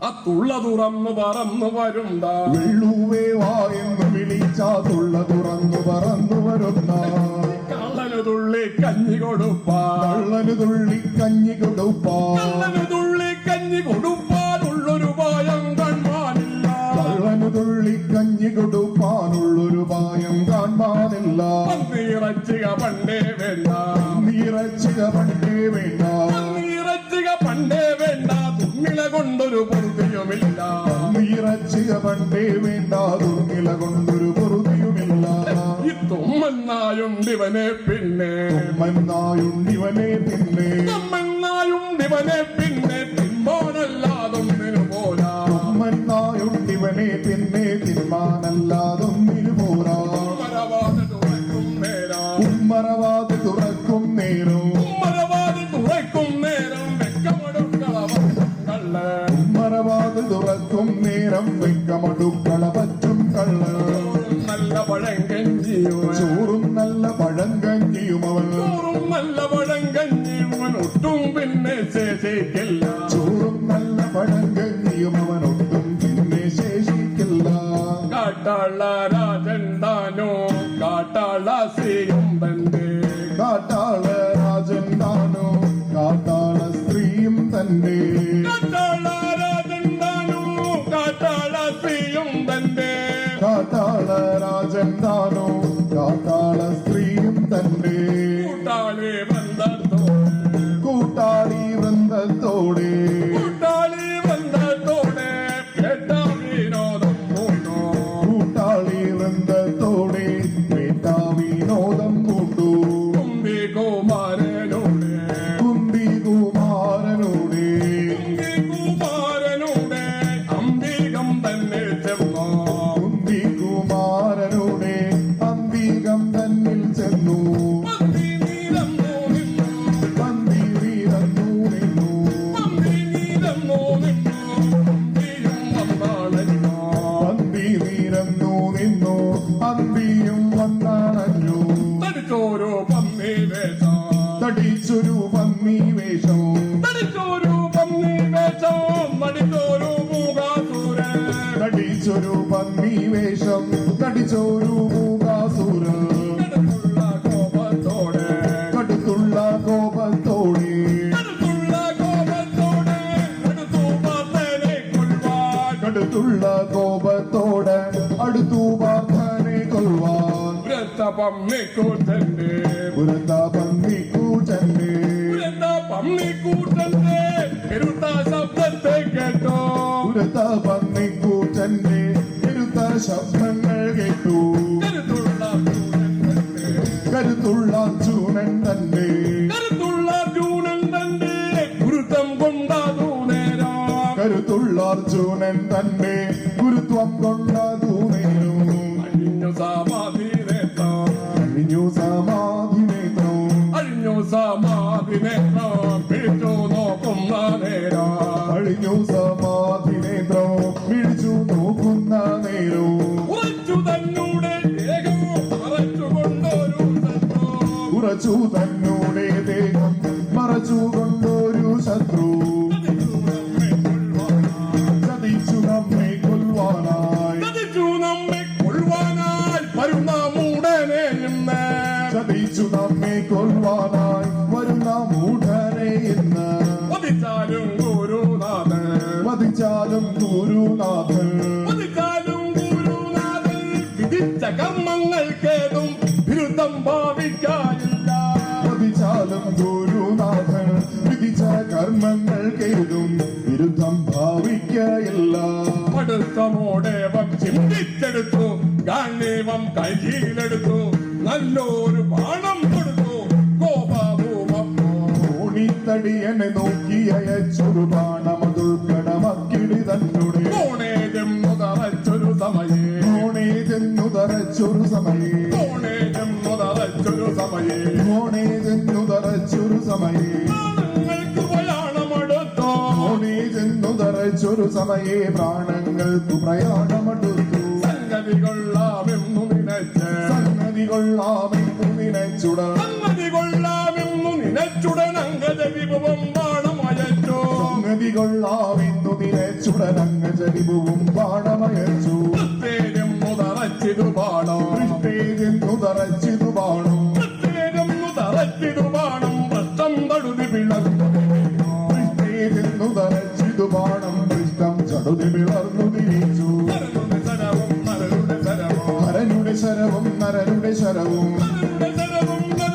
ആ തുള്ള തുറന്നു പറന്നു വരുന്ന വെള്ളുവേ വാ എന്ന് വിളിച്ചാ തുള്ള തുറന്നു പറന്നു വരുന്ന കള്ളനു തുള്ളി കഞ്ഞി കൊടുപ്പാൻ കള്ളന് തുള്ളി കഞ്ഞി കൊടുപ്പാൻ കള്ളനു തുള്ളി കഞ്ഞി കൊടുപ്പാനുള്ളൊരു ഭയം കൺമാനില്ല കള്ളന് തുള്ളി കഞ്ഞി കൊടുപ്പാനുള്ളൊരു ഭയം കാണാനില്ല പന്നിയിറച്ചിക പണ്ടേ വേണ്ട നീറച്ചിക പണ്ടേ വേണ്ട പന്നിയിറച്ചിക പണ്ടേ വേണ്ട തുമ്മില കൊണ്ടൊരു പൊറുതിയുമില്ല നീറച്ചിക പണ്ടേ വേണ്ട ദുർനില കൊണ്ടൊരു പൊറുതിയുമില്ല ഈ തുമ്മെന്നായുണ്ടിവനെ പിന്നെ മന്നായുണ്ടിവനെ പിന്നെ തുമ്മെന്നായുണ്ടിവനെ പിന്നെ തിമ്പോനല്ലാതൊന്നിനു പോരാ മന്നായുണ്ടിവനെ പിന്നെ തിന്മാനല്ലാതൊന്നിനു പോരാ മരവാത് തുറക്കും നേരം ഉമ്മറവാത് തുറക്കും നേരം മരവാത് തുറക്കും നേരം വെക്കമടുക്കളവ കള്ള് ഉമ്മറവാത് തുറക്കും നേരം വെക്കമടുക്കള പറ്റും കള്ള് നല്ല പഴങ്കഞ്ചിയും ചോറും നല്ല പഴങ്കഞ്ഞിയും അവൻ ചോറും നല്ല പഴങ്കഞ്ഞിയും ഒട്ടും പിന്നെ ശേഷിക്കില്ല ചോറും നല്ല പഴങ്കഞ്ഞിയും അവനൊട്ടും പിന്നെ ശേഷിക്കില്ല കാട്ടാള രാജൻ താനോ കാട്ടാള സീയും തന്റെ കാട്ടാള രാജൻ താനോ കാട്ടാള സ്ത്രീയും തന്നെ കാട്ടാള രാജൻ താനോ കാട്ടാള സീയും തന്റെ കാട്ടാള രാജൻ താനോ കാട്ടാള സ്ത്രീയും തന്നെ കൂട്ടാളി ബന്ധത്തോ കൂട്ടാളി വൃന്ദത്തോടെ കൂട്ടാളി ബന്ധത്തോടെ കേട്ട വിനോദം പൂണ്ടോ കൂട്ടാളി വൃന്ദത്തോടെ വേട്ടാ വിനോദം കൂട്ടു കുമ്പി കുമാരനോടെ കുന്തി കുമാരനോടെ കുമാരനോടെ അംബികം തന്നെ ചെന്നോ കുന്തി കുമാരനോടെ അന്തികം തന്നിൽ ചെന്നു പന്തി നീലന്നോ നിന്നു പന്തി വീരന്നു നിന്നു പന്തി നീലന്നോ നിന്നു അമ്പിയും വന്നാണല്ലോ പന്തി വീരന്നു നിന്നു അന്തിയും വന്നാണല്ലോ തടിച്ചോരോ പന്നി വേഷം തടിച്ചൊരു പന്നി വേഷം തടിച്ചോരോ പന്നി വേഷം മടിച്ചോരോ മൂകാസൂരൻ തടിച്ചൊരു പന്നി വേഷം തടിച്ചൊരു മൂകാസുര കടുത്തുള്ള കോപത്തോടെ കടുത്തുള്ള കോപത്തോടെ കടുത്തുള്ള കോപത്തോടെ കടുത്തു പാർത്തനെ കൊല്ലുവാൻ കടുത്തുള്ള കോപത്തോടെ അടുത്തു പാർത്തനെ കൊല്ലുവാൻ വൃത്ത പന്നിക്കൂട്ടന്റെ പുരത്ത പന്നിക്കൂട്ടന്റെ വൃത്ത പന്നിക്കൂട്ടന്റെ പെരുത്ത ശബ്ദത്തെ കേട്ടോ പുരത്ത പന്നിക്കൂട്ടന്റെ പെരുത്ത ശബ്ദങ്ങൾ കേട്ടു കരുത്തുള്ള ചൂടൻ തന്നെ കരുത്തുള്ള ചൂനൻ തന്റെ കരുത്തുള്ള ചൂടൻ തന്റെ ഗുരുത്വം കൊണ്ടതു നേരം കരുത്തുള്ള അർജുനൻ തന്റെ ഗുരുത്വം കൊണ്ടതു നേരം അഴിഞ്ഞു സമാധി നേത്രം കഴിഞ്ഞു സമാധി നേത്രം അഴിഞ്ഞു സമാധി നേത്രം പിടിച്ചു നോക്കുന്ന നേരം കഴിഞ്ഞു സമാധി നേത്രം പിടിച്ചു നോക്കുന്ന നേരവും ഉറച്ചു തന്നൂടെ ദേഹം മറച്ചുകൊണ്ടൊരു ശത്രു ഉറച്ചു തന്നൂടെ ദേഹം മറച്ചുകൊണ്ടൊരു ശത്രു ചതിച്ചു നമ്മെ കൊല്ലുവാനായി ചതിച്ചു നമ്മെ കൊള്ളുവാനായി വരുന്ന മൂടനെ ഇന്ന് ചതിച്ചു നമ്മെ കൊല്ലുവാനായി വരുന്ന മൂഢനെ ഇന്ന് വധിച്ചാലും ഗുരുനാഥൻ വധിച്ചാലും ഗുരുനാഥൻ വധിച്ചാലും ഗുരുനാഥൻ വിധിച്ച കർമ്മങ്ങൾക്കേതും വിരുദ്ധം ഭാവിക്കാനില്ല വധിച്ചാലും ഗുരുനാഥൻ വിധിച്ച കർമ്മങ്ങൾക്കേതും വിരുദ്ധം ഭാവിക്കയില്ല അടുത്തമോടേവം ചിന്തിച്ചെടുത്തു ഗാന്ധീവം കൈകീലെടുത്തു നല്ലൊരു ബാണം കൊടുത്തു കോപഭൂമപ്പോ ഓണിത്തടിയനെ നോക്കി അയച്ചൊരു ബാണമതുൾക്കടമക്കിടി തന്നുടെ കോണേജം മുതറച്ചൊരു സമയേ ഓണേ ചെന്നു തറച്ചൊരു സമയേ കോണേജം മുതറച്ചൊരു സമയേ ഓണേ ചെന്നു തറച്ചൊരു സമയേ പ്രാണങ്ങൾക്ക് പ്രയാണമെടുത്തോ ഓണേ ചെന്നു തറച്ചൊരു സമയേ പ്രാണങ്ങൾക്കു പ്രയാണമെടുത്തു സംഗതി കൊള്ളാമെന്നു നിനച്ച് സംഗതി കൊള്ളാമെന്നു നിനച്ചുട സംഗതി കൊള്ളാമെന്നു നിനച്ചുടനങ്കജ വിഭവം ബാണമയച്ചോ സംഗതി കൊള്ളാമെന്നു നിനച്ചുടനങ്കജരിവും ബാണമയച്ചു പ്രത്യേകെന്നു തറച്ചിതു ബാണം ദൃഷ്ടേതെന്നു തറച്ചിതു ബാണു പ്രത്യേകെന്നു തറച്ചിതു ബാണം വൃഷ്ടം തടുതി പിളർന്നു ദൃഷ്ടേതെന്നു തറച്ചിതു ബാണം ദൃഷ്ടം ചടുതി പിളർന്നു തിരിച്ചു നരരുടെ ശരവും നരരുടെ ശരവും നരനുടെ ശരവും നരനുടെ ശരവും നരരുടെ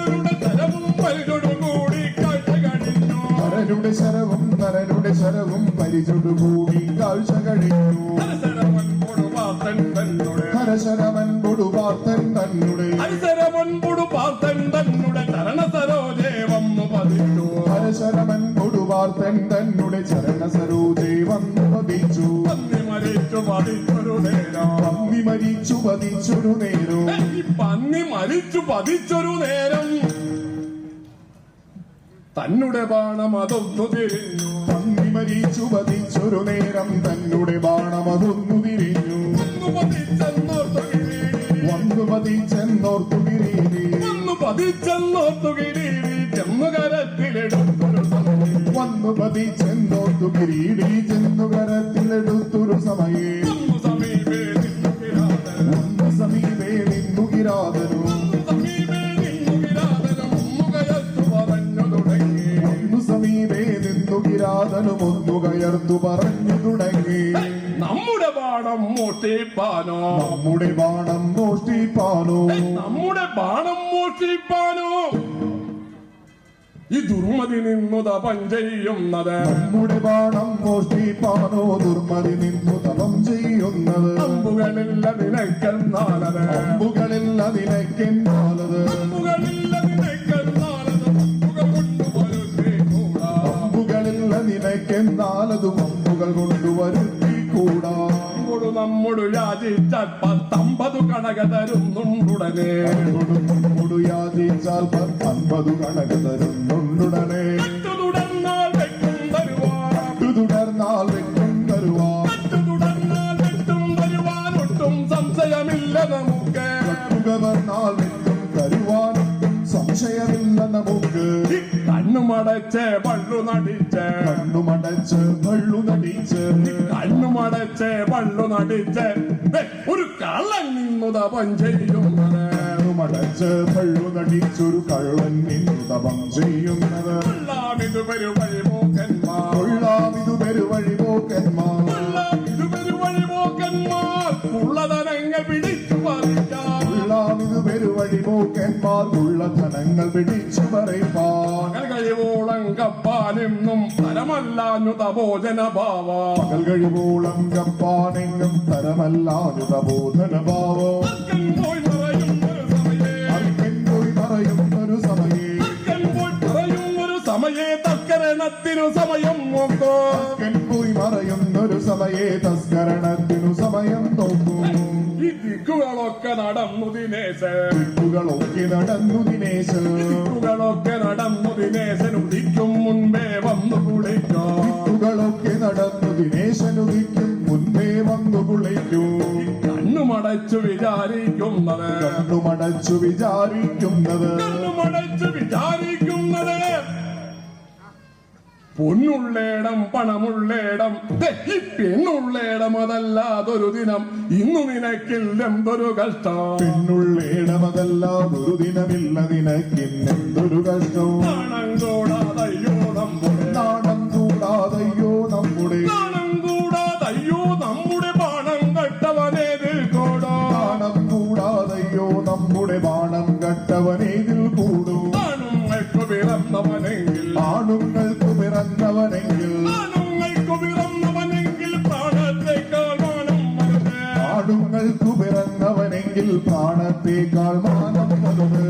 ശരവും പരിചൊടുകൂടി കാഴ്ച കഴിഞ്ഞു നരനുടെ ശരവും നരനുടെ ശരവും പരിചൊടുകൂടി കാഴ്ച കഴിഞ്ഞു ഹരശരവൻ കൊടുപാത്തൻ തന്നുടെ ഹരശരവൻ കൊടുപാത്തൻ തന്നുടെ ഹരശരവൻ കൊടുപാത്തൻ തന്നുടെ ചരണ സരോജേ വന്നു പതിച്ചു ഹരശരവൻ കൊടുപാത്തൻ തന്നുടെ ചരണ സരോജേ വന്നു പതിച്ചു പന്നി മരിച്ചു പതിച്ചൊരു നേരം പന്നി മരിച്ചു പതിച്ചൊരു നേരം ഈ പന്നി മരിച്ചു പതിച്ചൊരു നേരം തന്നുടെ ബാണം അതൊന്നു തിരിഞ്ഞു പന്നി മരിച്ചു പതിച്ചൊരു നേരം തന്നുടെ ബാണമതൊന്നു തിരിഞ്ഞു ഒന്നു പതിച്ചെന്നോർത്തു കിരീടി വന്നു പതിച്ചെന്നോർത്തു കിരീടി ഒന്നു പതിച്ചെന്നോർത്തു കിരീടി ചെന്നു കരത്തിലെടുത്തൊരു സമയം വന്നു പതിച്ചെന്നോർത്തു കിരീടി ചെന്നു കരത്തിലെടുത്തൊരു സമയേ ഒന്നു സമീപേ നിന്നു കിരാതനും ഒന്ന് സമീപേ നിന്നു കിരാതനും സമീപേ നിന്നു കിരാതനും മുഖയത്തു പറഞ്ഞു തുടങ്ങി ഒന്നു സമീപേ നിന്നു കിരാതനും ഒന്നു കയർത്തു പറഞ്ഞു തുടങ്ങി നമ്മുടെ ബാണം മോഷ്ടിപ്പാനോ നമ്മുടെ ബാണം മോഷ്ടിപ്പാനോ നമ്മുടെ ബാണം മോഷ്ടിപ്പാനോ ഈ ദുർമതി നിന്നു തപം ചെയ്യുന്നത് നമ്മുടെ ബാണം മോഷ്ടിപ്പാനോ ദുർമതി നിന്നു തപം ചെയ്യുന്നത് അമ്പുകളില്ല നിനക്കെന്നാലത് അമ്പുകളില്ല നിനക്കെന്നാലത് അമ്പുകളില്ല നിനക്കെന്നാലത് അമ്പുകൾ കൊണ്ടുവരുത്തി കൂടാ അമ്പുകളില്ല നിനക്കെന്നാലതു അമ്പുകൾ കൊണ്ടുവരുത്തി കൂടാ അമ്പുടു നമ്മോട് യാചിച്ചാൽ 10-50 കണക തരുന്നുണ്ടുടനെ നമ്മോടു യാചിച്ചാൽ 50 കണക്ക് തരുന്നുണ്ടുടനെ തുടർന്നാൽ വെക്കും തരുവാൻ തുടർന്നാൽ വെക്കും തരുവാൻ തുടർന്നാൽ വെക്കും തരുവാൻ ഒട്ടും സംശയമില്ല നമുക്ക് തുടർന്നാൽ വെക്കും തരുവാനൊട്ടും സംശയമില്ല നമുക്ക് കണ്ണുമടച്ച് പള്ളു നടിച്ച് കണ്ണുമടച്ച് പള്ളു നടിച്ച് കണ്ണുമടച്ച് പള്ളു നടിച്ച് ഒരു കള്ളൻ നിന്നു തപം ചെയ്യുന്നത് കണ്ണുമടച്ച് പള്ളു നടിച്ചൊരു കള്ളൻ നിന്നു തപം ചെയ്യുന്നത് കൊള്ളാമിതു പെരുവഴിപോക്കന്മാർ കൊള്ളാമിതു പെരുവഴിപോക്കന്മാർ കൊള്ളാമിതു പെരുവഴിപോക്കന്മാർ ഉള്ളതനങ്ങൾ പിടിച്ചു പറിക്കാം കൊള്ളാമിതു പെരുവഴിപോക്കന്മാർ ഉള്ള ധനങ്ങൾ പിടിച്ചു പറയിപ്പാൻ പകൽ കഴിവോളം കപ്പാനെന്നും തരമല്ലാഞ്ഞു തപോജന ഭാവ പകൽ കഴിവോളം കപ്പാനെങ്കും തരമല്ലാഞ്ഞു ബോധന ഭാവം പോയി മറയും ഒരു സമയേ അർക്കൻ പോയി പറയുന്നൊരു സമയേ പോയി പറയും ഒരു സമയേ തസ്കരണത്തിനു സമയം നോക്കോ അർക്കൻ പോയി പറയുന്നൊരു സമയേ തസ്കരണത്തിനു സമയം നോക്കും ഈ ദിക്കുകളൊക്കെ നടന്നു ദിനേശ് ദിക്കുകളൊക്കെ നടന്നു ദിനേശ് ദിക്കുകളൊക്കെ നടന്നു ദിനേശൻ ഉദിക്കും മുൻപേ വന്നു കുളിക്കാം ദിക്കുകളൊക്കെ നടന്നു ദിനേശനുദിക്കും മുൻപേ വന്നു കുളിക്കൂ കണ്ണുമടച്ചു വിചാരിക്കുന്നത് കണ്ണുമടച്ചു വിചാരിക്കുന്നത് കണ്ണുമടച്ചു വിചാരിക്കുന്നത് പൊന്നുള്ളേടം പണമുള്ളേടം ഈ പെണ്ണുള്ളേടം അതല്ലാതൊരു ദിനം ഇന്നു നിനക്കില്ലെന്തൊരു കഷ്ടം പെണ്ണുള്ളേടമതല്ലാതൊരു ദിനമില്ല നിനക്കിന്നെന്തൊരു കഷ്ടവും നാണം കൂടാതയ്യോ നമ്മുടെ നാണം കൂടാതയ്യോ നമ്മുടെ നാണം കൂടാതയ്യോ നമ്മുടെ ബാണം കട്ടവനേതിൽ കൂടോ നാണം കൂടാതയ്യോ നമ്മുടെ ബാണം കട്ടവനേതിൽ കൂടും ആണുങ്ങൾക്ക് പിറന്നവനെങ്കിൽ ആണുങ്ങൾക്ക് പിറന്നവനെങ്കിൽ ആണുങ്ങൾക്ക് പിറന്നവനെങ്കിൽ പ്രാണത്തേക്കാൾ മാനം വലുത് ആണുങ്ങൾക്ക് പിറന്നവനെങ്കിൽ പ്രാണത്തേക്കാൾ മാനം വലുത്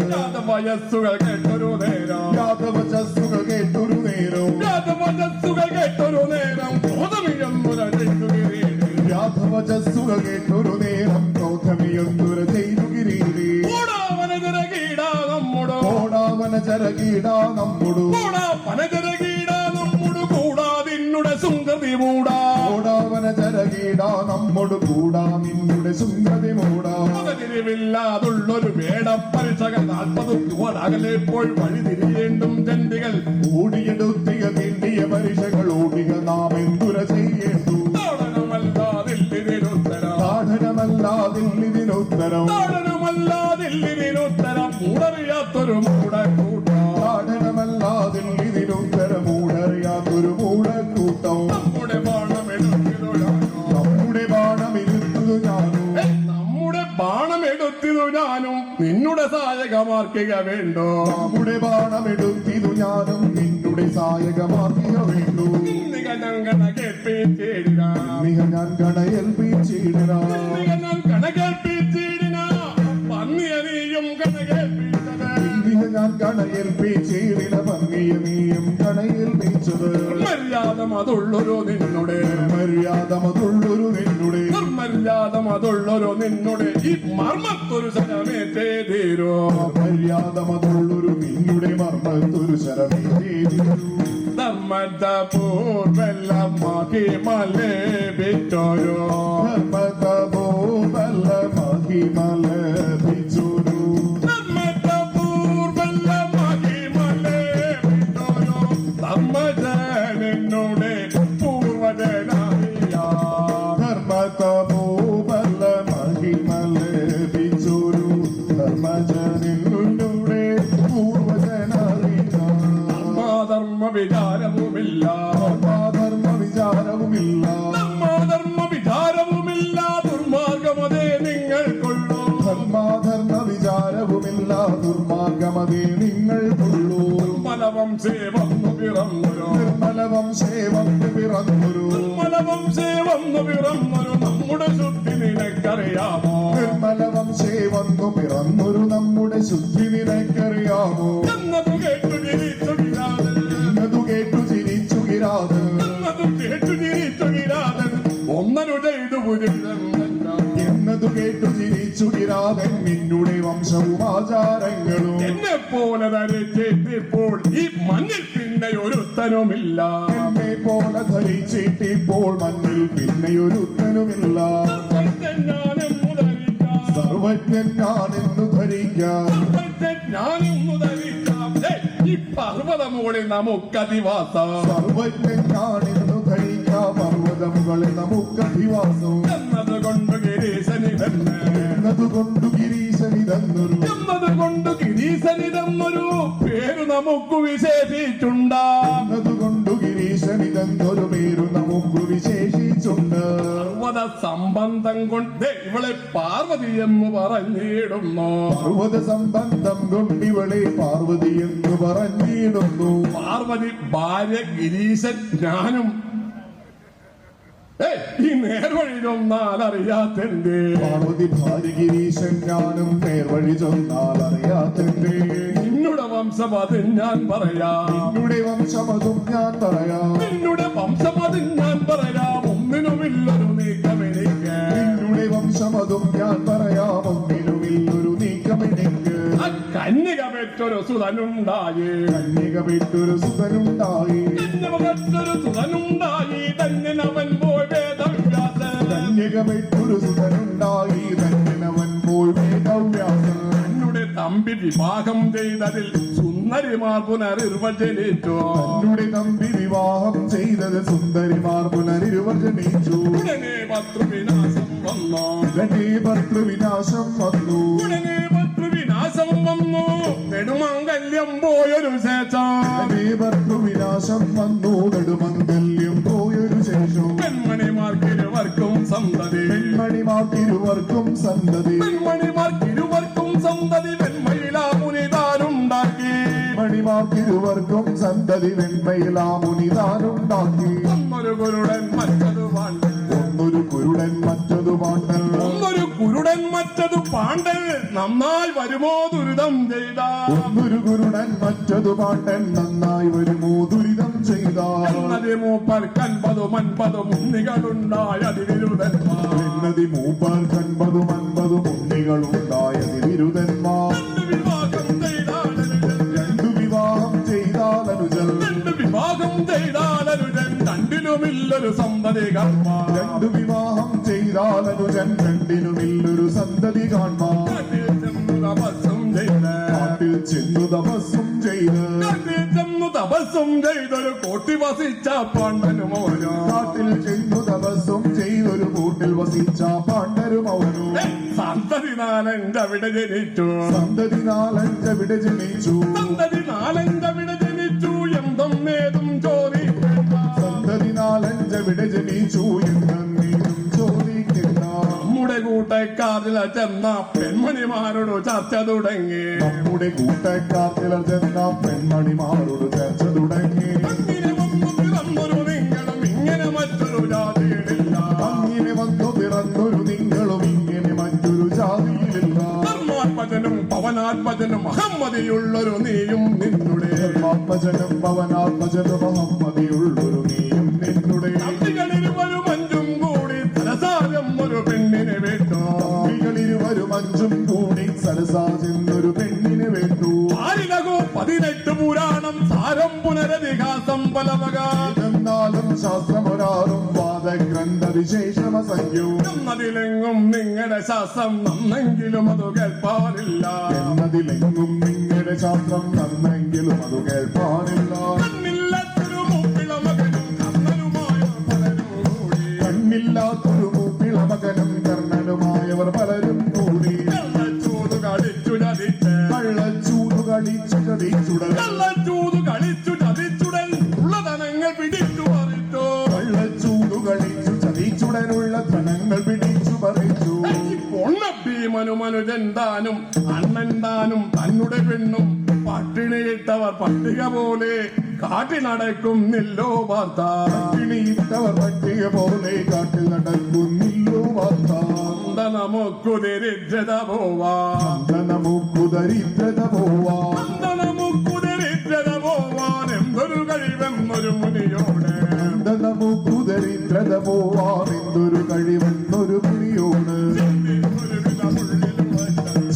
വയസ്സുകൾ കേട്ടൊരു നേരം യാദവചസ്സുകൾ കേട്ടൊരു നേരവും വയസ്സുകൾ കേട്ടൊരു നേരം ബോധമിഴന്നൊരഴിക്കുകയാണ് യാദവചസ്സുകൾ കേട്ടൊരു നേരം ക്രോധമിയൊന്നുര ചെയ്തു കിരീടി ഓടാവനജരകീടാ നമ്മോട് ഓടാവന ചരകീടാ നമ്മുടു ഓടാവനജരകീടാ നമ്മോട് കൂടാതിന്നുടെ സുങ്കതി മൂടാ ഓടാവന ചരകീട തേടാ നമ്മോട് കൂടാ നിന്നുടെ സുന്ദരി മൂടാ തിരിവില്ലാതുള്ളൊരു വേടപ്പരിശകൾ 40 അകലെപ്പോൾ വഴി തിരിയേണ്ടും ജന്തികൾ ഓടിയെടുത്തിയ തീണ്ടിയ പരീക്ഷകൾ ഓടിക നാം എന്തുര ചെയ്യേണ്ടു താടനമല്ലാതില്ലിതിനുത്തരം മൂടറിയാത്തൊരു മൂടക്കൂട്ടം പാഠനമല്ലാതില്ലിതിനുത്തരം മൂടറിയാത്തൊരു മൂടക്കൂട്ടം നമ്മുടെ ബാണമെടുത്തിതു ഞാനും നമ്മുടെ ബാണമെടുത്തിതു ഞാനും നിന്നുടെ സഹായകമാർക്കുക വേണ്ടോ നമ്മുടെ ബാണമെടുത്തിതു ഞാനും നിന്നുടെ സഹായകമാക്കിയ വേണ്ടു കണ കേൾപ്പിച്ചിടുക മിക ഞാൻ കണയേൽപ്പിച്ചിട കണകേൽപ്പിച്ചിടിന പന്നിയ നീയും കണകേൽപ്പിച്ചത് മിക ഞാൻ കണയേൽപ്പിച്ചിടിന ഭംഗിയ നീയും കണയേൽപ്പിച്ചത് മര്യാദമതുള്ളൊരു നിന്നുടെ മര്യാദമതുള്ളൊരു നിന്നുടെ മര്യാദമതുള്ളൊരു നിന്നുടെ ഈ മർമ്മത്തൊരു ശരമേറ്റേ തീരോ മര്യാദമതുള്ളൊരു നിന്നുടെ മർമ്മത്തൊരു ശരമേ ധർമ്മത പൂർവെല്ലമാക്കി മലേ വിറ്റോരോ ധർമ്മതപോവല്ല മഹിമല പിച്ചോരു ധർമ്മത പൂർവെല്ലമാക്കി മലേ വിറ്റോരോ ധർമ്മജനോടെ പൂർവജനായ ധർമ്മതപോവല്ല മഹിമല പിച്ചോരു ധർമ്മജനുടെ പൂർവജനറിയ ധർമ്മ വിചാരവുമില്ല ധർമ്മ വിചാരവുമില്ല ധർമ്മ വിചാരവുമില്ല ദുർമാർഗമതേ നിങ്ങൾക്കുള്ളൂ ധർമ്മ വിചാരവുമില്ല ദുർമാർഗമതേ നിങ്ങൾക്കുള്ളൂ മലവംശേ വന്നു പിറന്നൊരു നിർമ്മലവംശേ വന്നു പിറന്നൊരു മലവംശേ വന്നു പിറന്നൊരു നമ്മുടെ ശുദ്ധി നിനക്കറിയാമോ നിർമ്മലവംശേ വന്നു പിറന്നൊരു നമ്മുടെ ശുദ്ധി നിനക്കറിയാമോ എന്നതു കേട്ടു ചിരിച്ചു കിരാതൻ എന്നതു കേട്ടു ചിരിച്ചു കിരാതൻ എന്നതു കേട്ടു ചിരിച്ചു കിരാതൻ ഒന്നനു ചെയ്തു പുരുഷൻ എന്നതു കേട്ടു ചിരിച്ചു കിരാതൻ നിന്നുടെ വംശവും ആചാരങ്ങളും എന്നെ പോലെ ധരിച്ചിട്ടിപ്പോൾ ഈ മണ്ണിൽ പിന്നെ ഒരുത്തനുമില്ല എന്നെ പോലെ ധരിച്ചിട്ടിപ്പോൾ മണ്ണിൽ പിന്നെയൊരുത്തനുമില്ല ഞാനെന്നു ധരിക്കാം സർവജ്ഞൻ ഞാനെന്നു ധരിക്കാം ഞാനെന്നു ധരിക്കാം ഈ പർവ്വതമുകളിൽ നമുക്കധിവാസം സർവജ്ഞൻ ഞാനെന്നു ധരിക്കാം പർവ്വതമുകളിൽ നമുക്കധിവാസം എന്നതുകൊണ്ട് ഗിരീശനിതന്നെ എന്നതുകൊണ്ടു ഗിരീശനിതന്നൊരു എന്നതുകൊണ്ട് ഗിരീശനിതെന്നൊരു പേര് നമുക്ക് വിശേഷിച്ചുണ്ടാ എന്നതുകൊണ്ടു ഗിരീശനിതന്നൊരു പേരു നമുക്ക് വിശേഷിച്ചുണ്ട് പർവ്വത സംബന്ധം കൊണ്ട് ഇവളെ പാർവതി എന്ന് പറഞ്ഞിടുന്നു പർവ്വത സംബന്ധം കൊണ്ടിവളെ പാർവതി എന്ന് പറഞ്ഞിടുന്നു പാർവതി ഭാര്യ ഗിരീശൻ ഞാനും ഈ നേർവഴിയിലൊന്നാൽ അറിയാത്തെന്റെ പാർവതി ഭാര്യ ഗിരീശൻ ഞാനും നേർവഴി ചൊന്നാൽ അറിയാത്തന്റെ നിന്നുടെ വംശം അത് ഞാൻ പറയാം നിന്നുടെ വംശമതും ഞാൻ പറയാം നിന്നുടെ വംശം അത് ഞാൻ പറയാം ഒന്നിനുമില്ലൊരു നീക്കമെനിക്ക് നിന്നുടെ വംശമതും ഞാൻ പറയാം ഒന്നിനുമില്ലൊരു നീക്കമെനിക്ക് ആ കന്യക പെറ്റൊരു സുതനുണ്ടായി കന്യക വിട്ടൊരു സുതനുണ്ടായി പെറ്റൊരു സുതനുണ്ടായി തന്നെ അവൻ പോയി വേദവ്യാസൻ കന്യക വിട്ടൊരു സുതനുണ്ടായി തന്നവൻ പോയി വേദവ്യാസൻ എന്നുടെ തമ്പി വിവാഹം ചെയ്തതിൽ സുന്ദരിമാർ പുനർവചനിച്ചു തന്നുടെ തമ്പി വിവാഹം ചെയ്തത് സുന്ദരിമാർ പുനരിർവചനിച്ചു ഉടനെ പത്രുവിനാശം വന്നു ഉടനെ ഭർത്തൃവിനാശം വന്നു ഉടനെ പത്രുവിനാശം വന്നു നെടുമംഗല്യം പോയൊരു ശേഷം ഉടനെ ഭർത്തൃവിനാശം വന്നു നെടുമംഗല്യം പോയൊരു ശേഷം പെൺമണിമാർക്കിരുവർക്കും സന്തതി പെൺമണിമാർക്കിരുവർക്കും സന്തതി പെൺമണിമാർക്കിരുവർക്കും സന്തതി വെൺമയിലാമുനിതാനുണ്ടാക്കി മണിമാർക്കിരുവർക്കും സന്തതി വെൺമയിലാമുനിതാനുണ്ടാക്കി ഒന്നൊരു കുരുടൻ മറ്റതു പാണ്ഡൻ ഒന്നൊരു കുരുടൻ മറ്റതു പാണ്ഡൻ ഒന്നൊരു കുരുടൻ മറ്റതു പാണ്ഡൻ നന്നായി വരുമോ ദുരിതം ചെയ്ത ഒന്നൊരു കുരുടൻ മറ്റതു പാണ്ഡൻ നന്നായി വരുമോ ദുരിതം ചെയ്താൽ മൂപ്പർക്കൻപതും അൻപതും ഉണ്ണികളുണ്ടായതിരുതന്മാർ എന്നതി മൂപ്പർക്കൻപതും അൻപതും ഉണ്ണികളുണ്ടായത് വിരുദന്മാർ വിവാഹം ചെയ്താലനുജൻ രണ്ടു വിവാഹം ചെയ്താൽ അനുജൻ വിവാഹം ചെയ്താലനുജൻ രണ്ടിലുമില്ല നല്ലൊരു സന്തതി കാണുവാൻ രണ്ടു വിവാഹം ചെയ്താൽ അനുജൻ രണ്ടിനുമില്ലൊരു സന്തതി കാൺമാൻ കാട്ടിൽ ചെന്നു തപസ്സും ചെയ്ത് കാട്ടിൽ ചെന്നു തപസ്സും ചെയ്ത് കാട്ടിൽ ചെന്നു തപസ്സും ചെയ്തൊരു കോട്ടി വസിച്ച പാണ്ഡനും ഓരോ കാട്ടിൽ ചെന്നു തപസ്സും ചെയ്തൊരു കൂട്ടിൽ വസിച്ച പാണ്ഡരും അവനും സന്തതി നാലഞ്ചവിടെ ജനിച്ചു സന്തതി നാലഞ്ചവിടെ ജനിച്ചു സന്തതി നാലഞ്ചവിടെ ജനിച്ചു എന്തൊന്നേതും ചോദിക്കേണ്ട സന്തതി നാലഞ്ചവിടെ ജനിച്ചു എന്നീതും ചോദിക്കില്ല നമ്മുടെ കൂട്ടക്കാരില ചെന്ന പെൺമണിമാരോട് ചർച്ച തുടങ്ങി നമ്മുടെ കൂട്ടക്കാർ ചിലർ ചെന്ന പെൺമണിമാരോട് ചർച്ച തുടങ്ങി അങ്ങനെ വന്നു പിറന്നൊരു നിങ്ങളും ഇങ്ങനെ മറ്റൊരു ജാതിയിലില്ല അങ്ങനെ വന്നു പിറന്നൊരു നിങ്ങളും ഇങ്ങനെ മറ്റൊരു ജാതിയിലില്ല ധർമാത്മജനും പവനാത്മജനും അഹമ്മതിയുള്ളൊരു നീയും നിന്നുടെ ആത്മജനം പവനാത്മജനം അഹമ്മതിയുള്ളൊരു നീയും നിന്നുടെ ഇരുവരും അഞ്ചും കൂടി തലസാരം ഒരു പെണ്ണിനെ വിട്ടു ഇരുവരും അഞ്ചും കൂടി സരസാചെന്നൊരു പെണ്ണിനെ വേണ്ടു ആരിലകോ 18 പുരാണം സാരം പുനരധികാസം പലവക എന്നാലും ശാസ്ത്രമൊരാറും വാദഗ്രന്ഥ വിശേഷമസംഖ്യവും എന്നതിലെങ്ങും നിങ്ങളുടെ ശാസ്ത്രം നന്നെങ്കിലും അത് കേൾപ്പാനില്ല എന്നതിലെങ്ങും നിങ്ങളുടെ ശാസ്ത്രം നന്നെങ്കിലും അത് കേൾപ്പാനില്ല കണ്ണില്ലാത്തൊരു മൂപ്പിള മകനും കർണനുമായ പലരും കൂടി കണ്ണില്ലാത്തൊരു മൂപ്പിള മകനും കർണനുമായവർ പലരും കൂടി കള്ളച്ചൂത് കളിച്ചു ചതിച്ച് കള്ളച്ചൂതു കളിച്ചു ചതിച്ചുടൽ കള്ളച്ചൂത് കളിച്ചു ചതിച്ചുടൻ ഉള്ള ധനങ്ങൾ പിടിച്ചു പറിച്ചു കള്ളച്ചൂതു കളിച്ചു ചതിച്ചുടനുള്ള ധനങ്ങൾ പിടിച്ചു പറിച്ചു മനുജൻ താനും അണ്ണൻ താനും തന്നെ പെണ്ണും പട്ടിണിയിട്ടവർ പട്ടിക പോലെ കാട്ടി നടക്കുന്നില്ലോ വാർത്ത കിണിയിട്ടവർ പട്ടിക പോലെ കാട്ടിൽ നടക്കുന്നില്ലോ വാർത്ത നമുക്ക് ദരിദ്രത പോവാൻ നമുക്ക് ദരിദ്രത പോവാ നമുക്ക് ദരിദ്രത പോവാൻ എന്തൊരു കഴിവെന്നൊരു മുനിയോട് നമുക്ക് ദരിദ്രത പോവാം എന്തൊരു കഴിവെന്നൊരു മുനിയോട്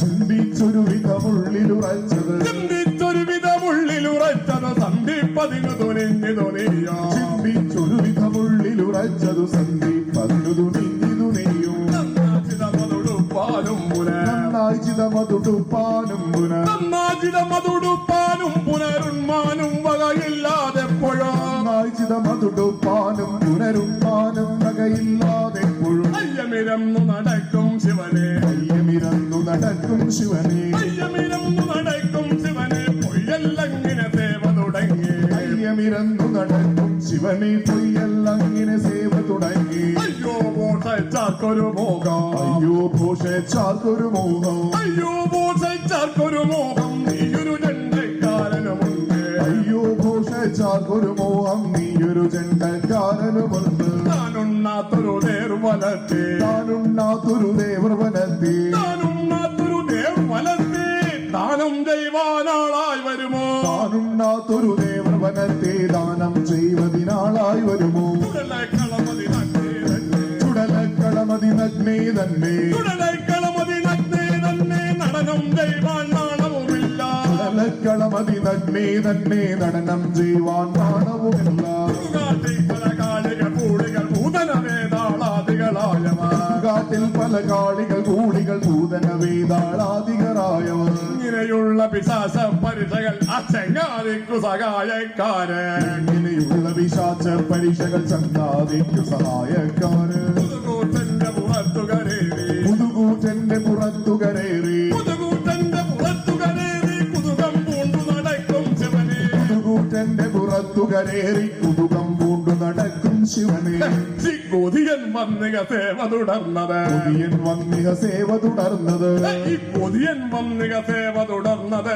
ചിന്തിച്ചൊരു വിധമുള്ളിലുറച്ചത് ചിന്തിച്ചൊരു വിധമുള്ളിലുറച്ചത് സന്ധിപ്പതിനു തുനിഞ്ഞു തുനിയോ ചിന്തിച്ചൊരു വിധമുള്ളിലുറച്ചതു സന്ധിപ്പതിനു തുനിഞ്ഞു തുനിയും നന്നാചിതമതുടുപ്പാനും പുനർ നന്നായി ചിതമതുടുപ്പാനും പുനർ നന്നാചിതമതുടുപ്പാനും പുനരുന്മാനും വകയില്ലാതെപ്പോഴോ നന്നായി ചിതമതുടുപ്പാനും പുനരുന്മാനും വകയില്ലാതെപ്പോഴും അയ്യമിരന്നു നടക്കും ശിവനെ അയ്യമിരന്നു നടക്കും ശിവനെ അയ്യമിരന്നു നടക്കും ശിവനെ പൊയ്യല്ലങ്ങിനെ സേവ തുടങ്ങി അയ്യമിരന്നു നടക്കും ശിവനെ പൊയ്യല്ലങ്ങിനെ സേവ തുടങ്ങി അയ്യോ ബോഷാർക്കൊരു മോഹം അയ്യോ ഘോഷാർക്കൊരു മോഹം അയ്യോ ബോഷാർക്കൊരു മോഹം നീയൊരു ജണ്ടക്കാരനുമുണ്ട് അയ്യോ ഘോഷാർക്കൊരു മോഹം നീയൊരു ചെണ്ടക്കാരനുമുണ്ട് താനുണ്ണാത്തൊരു നേർവലത്തെ താനുണ്ണാത്തൊരു ദേവർവനത്തെ താനുണ്ണാത്തൊരു നേർവലത്തെ ദാനം ചെയ്യുവാനാളായി വരുമോ താനുണ്ണാത്തൊരു ദേവർവനത്തെ ദാനം ചെയ്വതിനാളായി വരുമോ ചുടലക്കളമതി നഗ്നേ തന്നെ ചുടലക്കളമതി നഗ്നേ തന്നെ ചുടലക്കളമതി നഗ്നേ തന്നെ നടനം ചെയ്യുവാൻ നാണവുമില്ല ചുടലക്കളമതി നഗ്നേ തന്നെ നടനം ചെയ്യുവാൻ നാണവുമില്ല കാട്ടിൽ പല കാളികൾ കൂടികൾ ഭൂതനവേതാളാദികളായവ കാട്ടിൽ പല കാളികൾ കൂടികൾ ഭൂതന വേതാളാധികരായവർ ഇങ്ങനെയുള്ള പിശാച പരിചകൾ അച്ചങ്ങാതിക്കു സഹായക്കാരൻ ഇങ്ങനെയുള്ള വിശാച പരീക്ഷകൾ ചങ്ങാതിക്കു സഹായക്കാര് പുതുകൂട്ടന്റെ പുറത്തുകരേറി പുതുകൂറ്റന്റെ പുറത്തുകരേറി പുതുകൂട്ടന്റെ പുറത്തുകരേറി കുതുകം പൂണ്ടു നടക്കും ശിവനെ പുതുകൂറ്റന്റെ പുറത്തുകരേറി കുതുകം പൂണ്ടു നടക്കും ശിവനെ കൊതിയൻ വന്നിക സേവ തുടർന്നത് കൊതിയൻ വന്നിക സേവ തുടർന്നത് ഈ കൊതിയൻ വന്നിക സേവ തുടർന്നത്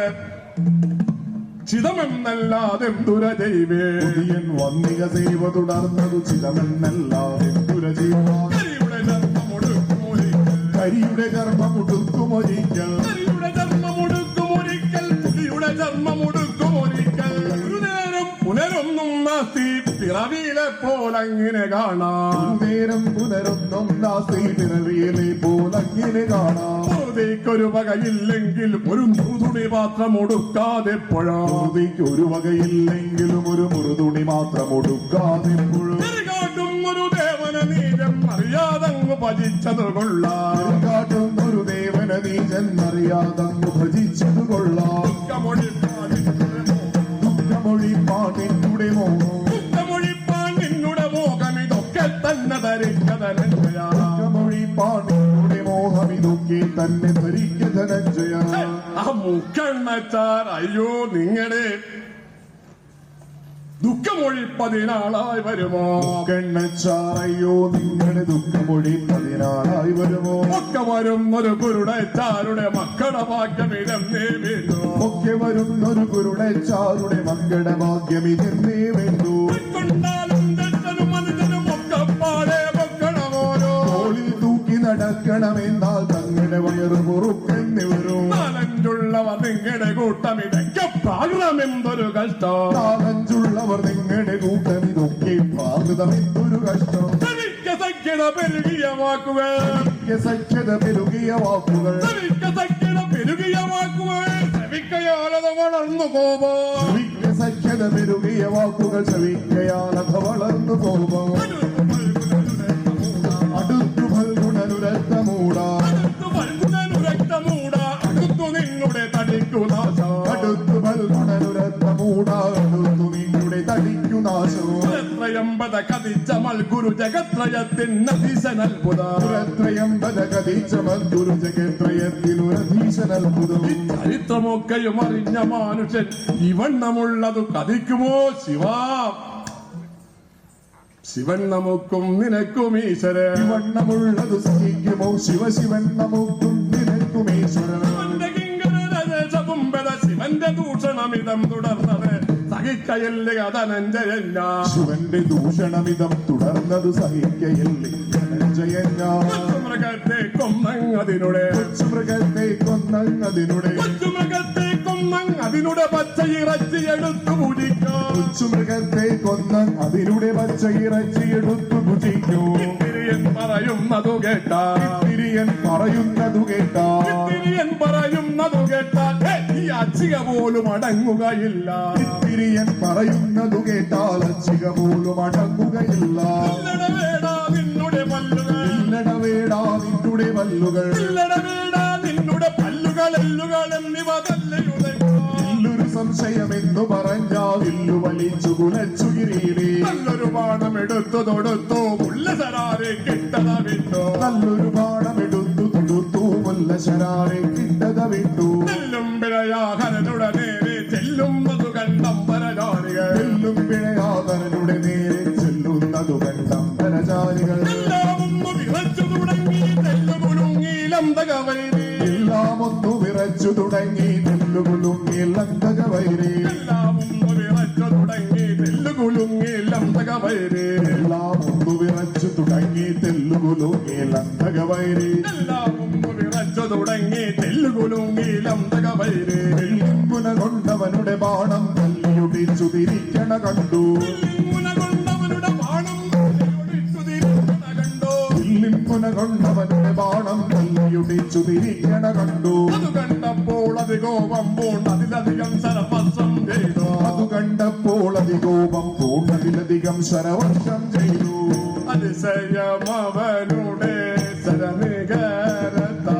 ചിതമെന്നല്ലാതെന്തുര ചെയ്വേ കൊതിയൻ വന്നിക സേവ തുടർന്നതു ചിതമെന്നല്ലാതെ ദുരജീവാൻ കരിയുടെ ചർമ്മമൊടുക്കുമൊരിക്കൽ കരിയുടെ ചർമ്മമുടുക്കുമൊരിക്കൽ കരിയുടെ ചർമ്മമൊടുക്കുമൊരിക്കൽ പുലിയുടെ ചർമ്മമൊടുക്കുമൊരിക്കൽ ഒരു നേരം പുനരൊന്നും നാസ്തി പിറവിയിലെ പോലങ്ങിനെ കാണാം ഒരു നേരം പുനരൊന്നും നാസ്തി പിറവിയിലെ പോലങ്ങിനെ കാണാം ഒരു വകയില്ലെങ്കിൽ ഒരു മുതുണി പാത്രം ഒടുക്കാതെപ്പോഴോ ഒരു വകയില്ലെങ്കിലും ഒരു മുറുതുണി മാത്രം ഒടുക്കാതെ കാട്ടും കാട്ടുന്നൊരു ദേവന നീരം അറിയാതങ്ങ് ഭജിച്ചത് കൊള്ളാം കാട്ടുന്നൊരു ദേവന നീചെന്നറിയാതങ്ങ് ഭജിച്ചത് കൊള്ളാം ദുഃഖമൊഴിപ്പാൻ നിന്നുടെ മോഹം ദുഃഖമൊഴിപ്പാൻ നിന്നുടെ മോഹം ഇതൊക്കെ തന്നെ ധരിക്ക ധനഞ്ജയ ദുഃഖമൊഴിപ്പാൻ നിന്നുടെ മോഹം ഇതൊക്കെ തന്നെ ധരിക്ക ധനഞ്ജയ ആ മുക്കണ്ണച്ചാർ അയ്യോ നിങ്ങളുടെ ദുഃഖമൊഴിപ്പതിനാളായി വരുമോ കണ്ണച്ചാറയ്യോ നിങ്ങളുടെ ദുഃഖമൊഴി 16 വരുമോ ഒക്കെ വരുന്നൊരു കുരുടച്ചാരുടെ മക്കളുടെ ഭാഗ്യം ഇതെന്നേ വേണ്ടു ഒക്കെ വരുന്നൊരു കുരുടച്ചാരുടെ മക്കളുടെ ഭാഗ്യം ഇതെന്നേ വേണ്ടു കൊണ്ടാലും തെറ്റനും മനുഷ്യനും ഒക്കെ പാടെ മക്കളെ ഓരോ തോളിൽ തൂക്കി നടക്കണമെന്നാൽ തങ്ങളുടെ വയറ് മുറുക്കെന്ന് വരും നാലഞ്ചുള്ളവർ നിങ്ങളുടെ കൂട്ടം ഇതൊക്കെ പ്രാകൃതമെന്തൊരു കഷ്ടം നാലഞ്ചുള്ളവർ നിങ്ങളുടെ കൂട്ടം ഇതൊക്കെ പ്രാകൃതമെന്തൊരു കഷ്ടം സഖ്യത പെരുകിയ വാക്കുകൾ സഖ്യത പെരുകിയ വാക്കുകൾ സഖ്യത പെരുകിയ വാക്കുകൾ ശ്രമിക്കയാലത് വളർന്നു പോവോ സഖ്യത പെരുകിയ വാക്കുകൾ ശ്രവിക്കയാലത് വളർന്നു പോകുമോ അടുത്തു ഫൽഗുണനുരക്തമൂടാ അടുത്തു നിന്നുടെ തടിക്കു നാശം അടുത്തു ഫൽഗുണനുരക്തമൂടാ അടുത്തു നിന്നുടെ തടിക്കു നാശവും ത്രയമ്പത കതിച്ച മൽഗുരു ജഗത്രയത്തിനധീശനത്ഭുത ത്രയംബത കദീചമദ്ഗുരു ജഗത്രയത്തിനുരധീശനത്ഭുതം ചരിത്രമൊക്കെയും അറിഞ്ഞ മനുഷ്യൻ ഇവണ്ണമുള്ളതു കതിക്കുമോ ശിവ ശിവൻ നമുക്കും നിനക്കും ഈശ്വരൻ വണ്ണമുള്ളതു സഹിക്കുമോ ശിവശിവൻ നമുക്കും നിനക്കും ഈശ്വരൻ ശിവന്റെ ദൂഷണമിതം തുടർന്നത് സഹിക്കയല്ലേ ധനഞ്ജയഞ്ഞ ശിവന്റെ ദൂഷണമിതം തുടർന്നത് സഹിക്കയല്ലേ ധനഞ്ജയഞ്ഞ മൃഗത്തെ കൊന്നങ്ങതിനുടെ മൃഗത്തെ കൊന്നങ്ങതിനുടെ മൃഗത്തെ കൊന്നങ്ങതിനുടെ പച്ചയിറച്ചി എടുത്തു പൂജിക്കാം മൃഗത്തെ കൊന്ന അതിനുടെ പച്ച ഇറച്ചി എടുത്തു ഭുജിക്കൂ തിരിയൻ പറയുന്നതു കേട്ടാൽ തിരിയൻ പറയുന്നതു കേട്ടാൽ തിരിയൻ പറയുന്നതു കേട്ടാൽ ഈ അച്ചിക പോലും അടങ്ങുകയില്ല തിരിയൻ പറയുന്നതു കേട്ടാൽ അച്ചിക പോലും അടങ്ങുകയില്ല ഇല്ലടവേടാ നിന്നുടെ പല്ലുകൾ ഇല്ലടവേടാ നിന്നുടെ പല്ലുകൾ ഇല്ലടവേടാ നിന്നുടെ പല്ലുകൾ എല്ലുകൾ എന്നിവ ഇല്ലൊരു സംശയമെന്നു പറഞ്ഞാ വില്ലു വലിച്ചു കുലച്ചു കിരീടേ നല്ലൊരു ബാണം എടുത്തു തൊടുത്തു മുല്ലസരാരെ കിട്ടത വിട്ടു നല്ലൊരു പാടമെടുത്തു തൊടുത്തു മുല്ല ശരാരെ കിട്ടത വിട്ടു ചെല്ലും പിഴയാഹരനുടെ നേരെ ചെല്ലുന്നതു കണ്ടം പരജാനികൾ ചെല്ലും പിഴയാതരനുടെ നേരെ ചെല്ലുന്നതു കണ്ടം പരചാരികൾ എല്ലാം ഒന്ന് വിറച്ചു തുടങ്ങി തെല്ലുകുലുങ്ങിയിലം തകവൈരി എല്ലാം ഒന്നു വിറച്ചു തുടങ്ങി നെല്ലുകുലുങ്ങിൽ അന്തകവൈരി എല്ലാം ഒന്ന് വിറച്ചു തുടങ്ങി തെല്ലുകുലുങ്ങിയിലം തകവൈരി എല്ലാം ഒന്നു വിറച്ചു തുടങ്ങി തെല്ലുകുലുങ്ങിൽ അന്തകവൈരി എല്ലാം ഒന്ന് വിറച്ചു തുടങ്ങി തെല്ലുകുലുങ്ങിയിലം തകവൈരി വെള്ളിമുന കൊണ്ടവനുടെ ബാണം തല്ലിയൊടിച്ചു തിരിക്കണ കണ്ടു കൊണ്ടവനുടെ ബാണം ഒടിച്ചു തിരിക്കണ കണ്ടു വെള്ളിമുന കൊണ്ടവനുടെ ബാണം തല്ലിയൊടിച്ചു തിരിക്കണ കണ്ടു അത് കണ്ടപ്പോൾ അത് കോപം പൂണ്ട് അതിലധികം സർവസ്വം ചെയ്തു അതു കണ്ടപ്പോൾ അതികോപം പൂണ്ടതിലധികം ശരവർഷം ചെയ്തു അതിശയമവനുടെ ശരനികരത്താൽ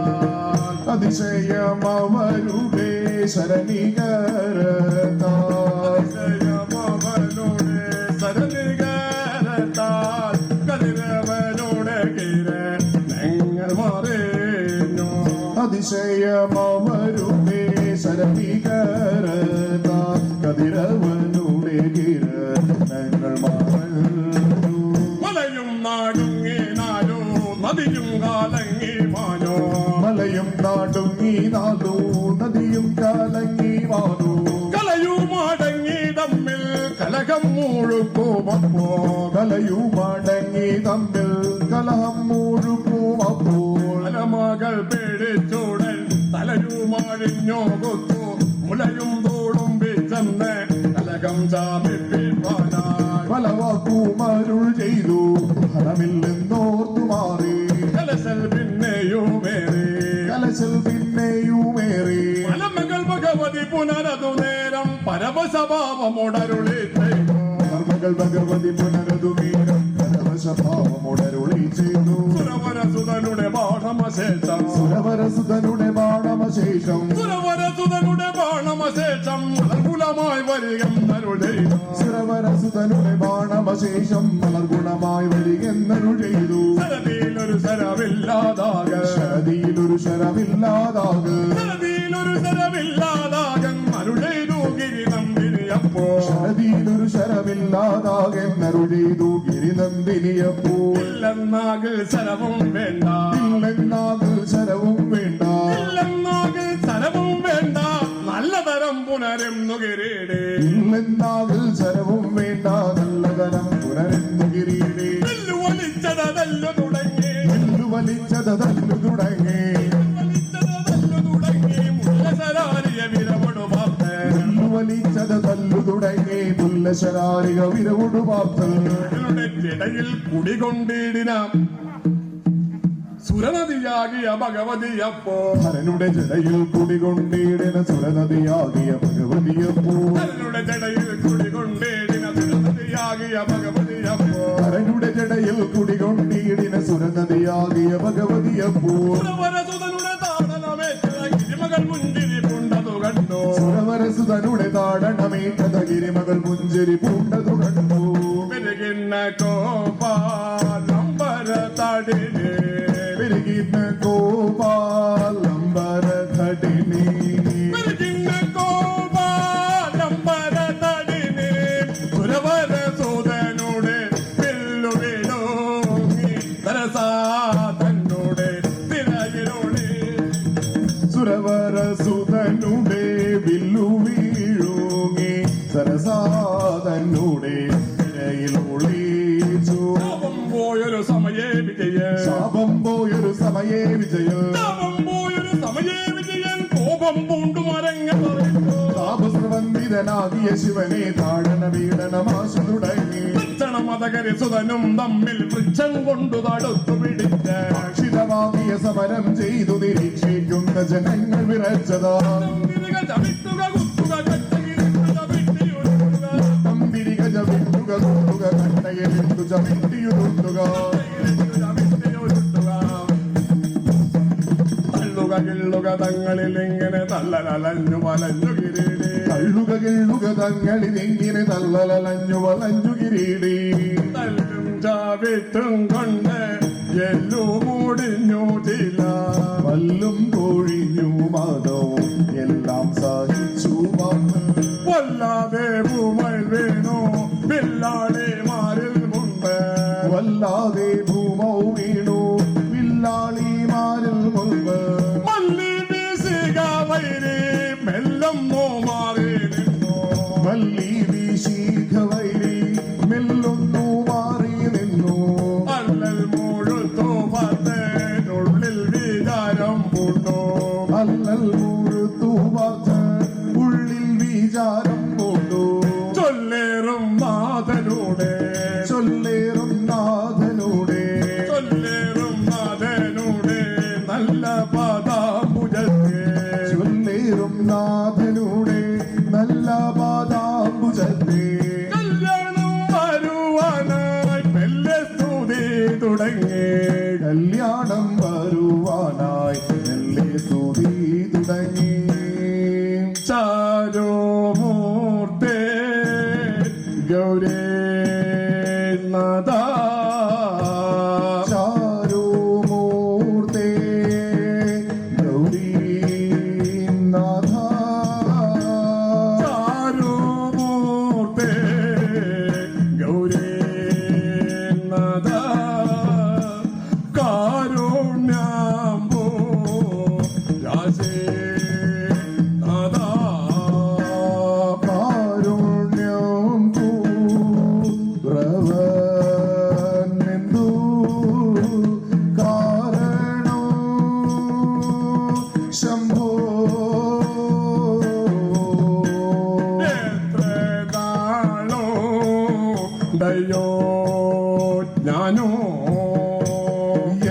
അതിശയമവരുടെ ശരണീകരത്താൽ അതിശയമവനുടെ ശരനികരത്താൽ കതിരവനുടെ കിരണങ്ങൾ മറിഞ്ഞു അതിശയമവരുടെ ശരണീകരത്താൽ കതിരവനുടെ കിരണങ്ങൾ മാറു മലയും നാടുങ്ങി നാടോ നദിയും കാലങ്ങി മാനോ മലയും നാടും ഈ നാടു നദിയും കാലങ്ങി വാനു കലയുമടങ്ങി തമ്മിൽ കലകം മുഴുക്കുമപ്പോ കലയുമടങ്ങി തമ്മിൽ കലഹം മുഴുക്കുമപ്പോൾ മലമകൾ പേടിച്ചോടൻ തലയുമാഴിഞ്ഞോ കൊത്തു മുലയും തോടും ചെന്ന് കലകം ചാപിപ്പിപ്പാനായി പലവാക്കുമരുൾ ചെയ്തു ഫലമില്ലെന്നോർത്തു മാറി കലശൽ പിന്നെയുമേറി കലശൽ പിന്നെയുമേറി മലമകൾ ഭഗവതി പുനരതു നേരം പരമസ്വഭാവമുടരുളി മകൾ ഭഗവതി പുനരതു നേരം പരവശഭാവമുടരുളി ചെയ്തു സുരവരസുതനുടെ ബാണമശേഷം സുരവരസുതനുടെ ബാണമശേഷം സുരവരസുതനുടെ ബാണമശേഷം മലർകുലമായി വരികെന്നരുൾ ചെയ്തു സുരവരസുതനുടെ ബാണമശേഷം മലർഗുണമായി വരികെന്നരുൾ ചെയ്തു സരതിയിലൊരു ശരമില്ലാതാക ശരതിയിലൊരു ശരമില്ലാതാക സരതിയിലൊരു ശരമില്ലാതാകൻ അരുൾ ചെയ്തു ഗിരിനന്ദിനിയപ്പോ ശരതിയിലൊരു ശരമില്ലാതാകെന്നരുൾ ചെയ്തു ഗിരിനന്ദിനിയപ്പോ ഇല്ലെന്നാകിൽ ശരവും വേണ്ട ഇല്ലെന്നാകിൽ ശരവും വേണ്ട ഇല്ലെന്നാകിൽ ശരവും വേണ്ട നല്ല തരം പുനരെന്നു കിരീടേ ഇല്ലെന്നാകിൽ ശരവും വേണ്ട നല്ലതരം പുനരെന്നു കിരീടേ വലിച്ചത് തല്ലു തുടങ്ങി വലിച്ചത് തല്ലു തുടങ്ങി മുല്ലസരാരിയ വിരവടു പാർത്ത് വലിച്ചത് തല്ലു തുടങ്ങി മുല്ലശരാരിക വിരവുടു പാർത്ത് ഇടയിൽ കുടികൊണ്ടിടിന സുരനദിയാകിയ ഭഗവതിയപ്പോ ഹരനുടെ ജടയിൽ കുടികൊണ്ടിടുന്ന സുരനദിയാകിയ ഭഗവതിയപ്പോ ഹരനുടെ ജടയിൽ കുടികൊണ്ടിടിന സുരനദിയാകിയ ഭഗവതിയപ്പോ ഹരനുടെ ജടയിൽ കുടികൊണ്ടിടുന്ന സുരനദിയാകിയ ഭഗവതിയപ്പോ സുരവരസുതനുടെ താടനമേറ്റ ഗിരിമകൾ മുഞ്ചിരി പൂണ്ടതു കണ്ടു സുരവരസുതനുടെ താടനമേറ്റത ഗിരിമകൾ മുഞ്ചിരി പൂണ്ടതു കണ്ടു പെരുകിന്ന കോപാലംബര തടിനേ പെരുകിന്ന ഗോപാലംബര ഘടിനി പെരുകിന്ന കോപാലംബര തടിനേ സുരവരസുതനുടെ പില്ലുവിടോങ്ങി തരസാ തന്നോടെ തിരയിലൊളി സുരവരസുതനുടെ വില്ലു വീഴുങ്ങി സരസാതനുടെ ഇരയിൽ ഒളിച്ചു ശാപം പോയൊരു സമയേ വിജയൻ ശാപം പോയൊരു സമയേ വിജയം ശാപം പോയൊരു സമയേ വിജയൻ കോപം പൂണ്ടു മരങ്ങ പറയുന്നു താപസ്രവന്ദിതനാകിയ ശിവനെ താടന പീഡനമാശ തുടങ്ങി മതകരി സുതനും തമ്മിൽ വൃക്ഷം കൊണ്ടു തടുത്തു പിടിച്ച് അക്ഷിതമാകിയ സമരം ചെയ്തു നിരീക്ഷിക്കുന്ന ജനങ്ങൾ വിറച്ചതാ തിരിക ചവിട്ടുക കുത്തുക കട്ടകിരിക്കുക വിട്ടിയൊഴുകുക തമ്പിരികജ വിട്ടുക കുത്തുക കട്ടയിലിട്ടു ചവിട്ടിയുരുട്ടുക തള്ളുക കിള്ളുക തങ്ങളിൽ ഇങ്ങനെ തള്ളലലഞ്ഞു വലഞ്ഞു കിരീടേ തള്ളുക കിള്ളുക തങ്ങളിൽ ഇങ്ങനെ തള്ളലലഞ്ഞു വളഞ്ഞു കിരീടി തല്ലും ചാവിട്ടും കൊണ്ട് എല്ലു മൂടിഞ്ഞു ചില വല്ലും കൊഴിഞ്ഞു മതവും എല്ലാം സഹിച്ചു വന്ന് വല്ലാതെ ഭൂമയിൽ വീണു പില്ലാളിമാരിൽ മുമ്പ് വല്ലാതെ ഭൂമൗ വീണു വില്ലാളിമാരിൽ മുൻപ് മല്ലി വീശിക വൈരി മെല്ലും മാറി നിന്നു വല്ലി വീശീഖ വൈരി മെല്ലൊന്നു മാറി നിന്നു അല്ലൽ മുഴുത്തു പത്തേനുള്ളിൽ വിചാരം പൂണ്ടു അല്ലൽ മുഴുത്തു വാർത്ത ഉള്ളിൽ വിചാരം കൊണ്ടു ചൊല്ലേറും നാഥനൂടെ ചൊല്ലേറും നാഥനൂടെ ചൊല്ലേറും നാഥനൂടെ നല്ല പാദാംബുജത്തെ ചൊല്ലേറും നാഥനൂടെ നല്ല പാദാംബുജത്തെ കല്യാണം വരുവാനായി മെല്ലെ സ്തുതി തുടങ്ങി കല്യാണം വരുവാനായി മെല്ലെ സ്തുതി തുടങ്ങി ചാരോമൂർത്തേ ഗൗരേ നദ ചാരുമൂർത്തേ ഗൗരീനാഥ ചാരോമൂർത്തേ ഗൗരേ നദ കാരുണ്യാംബോ രാശേ നദ കാരുണ്യം കൂറവനെന്തു കാരണം ശംഭോ എത്ര നാളോ ഡയോ ഞാനോ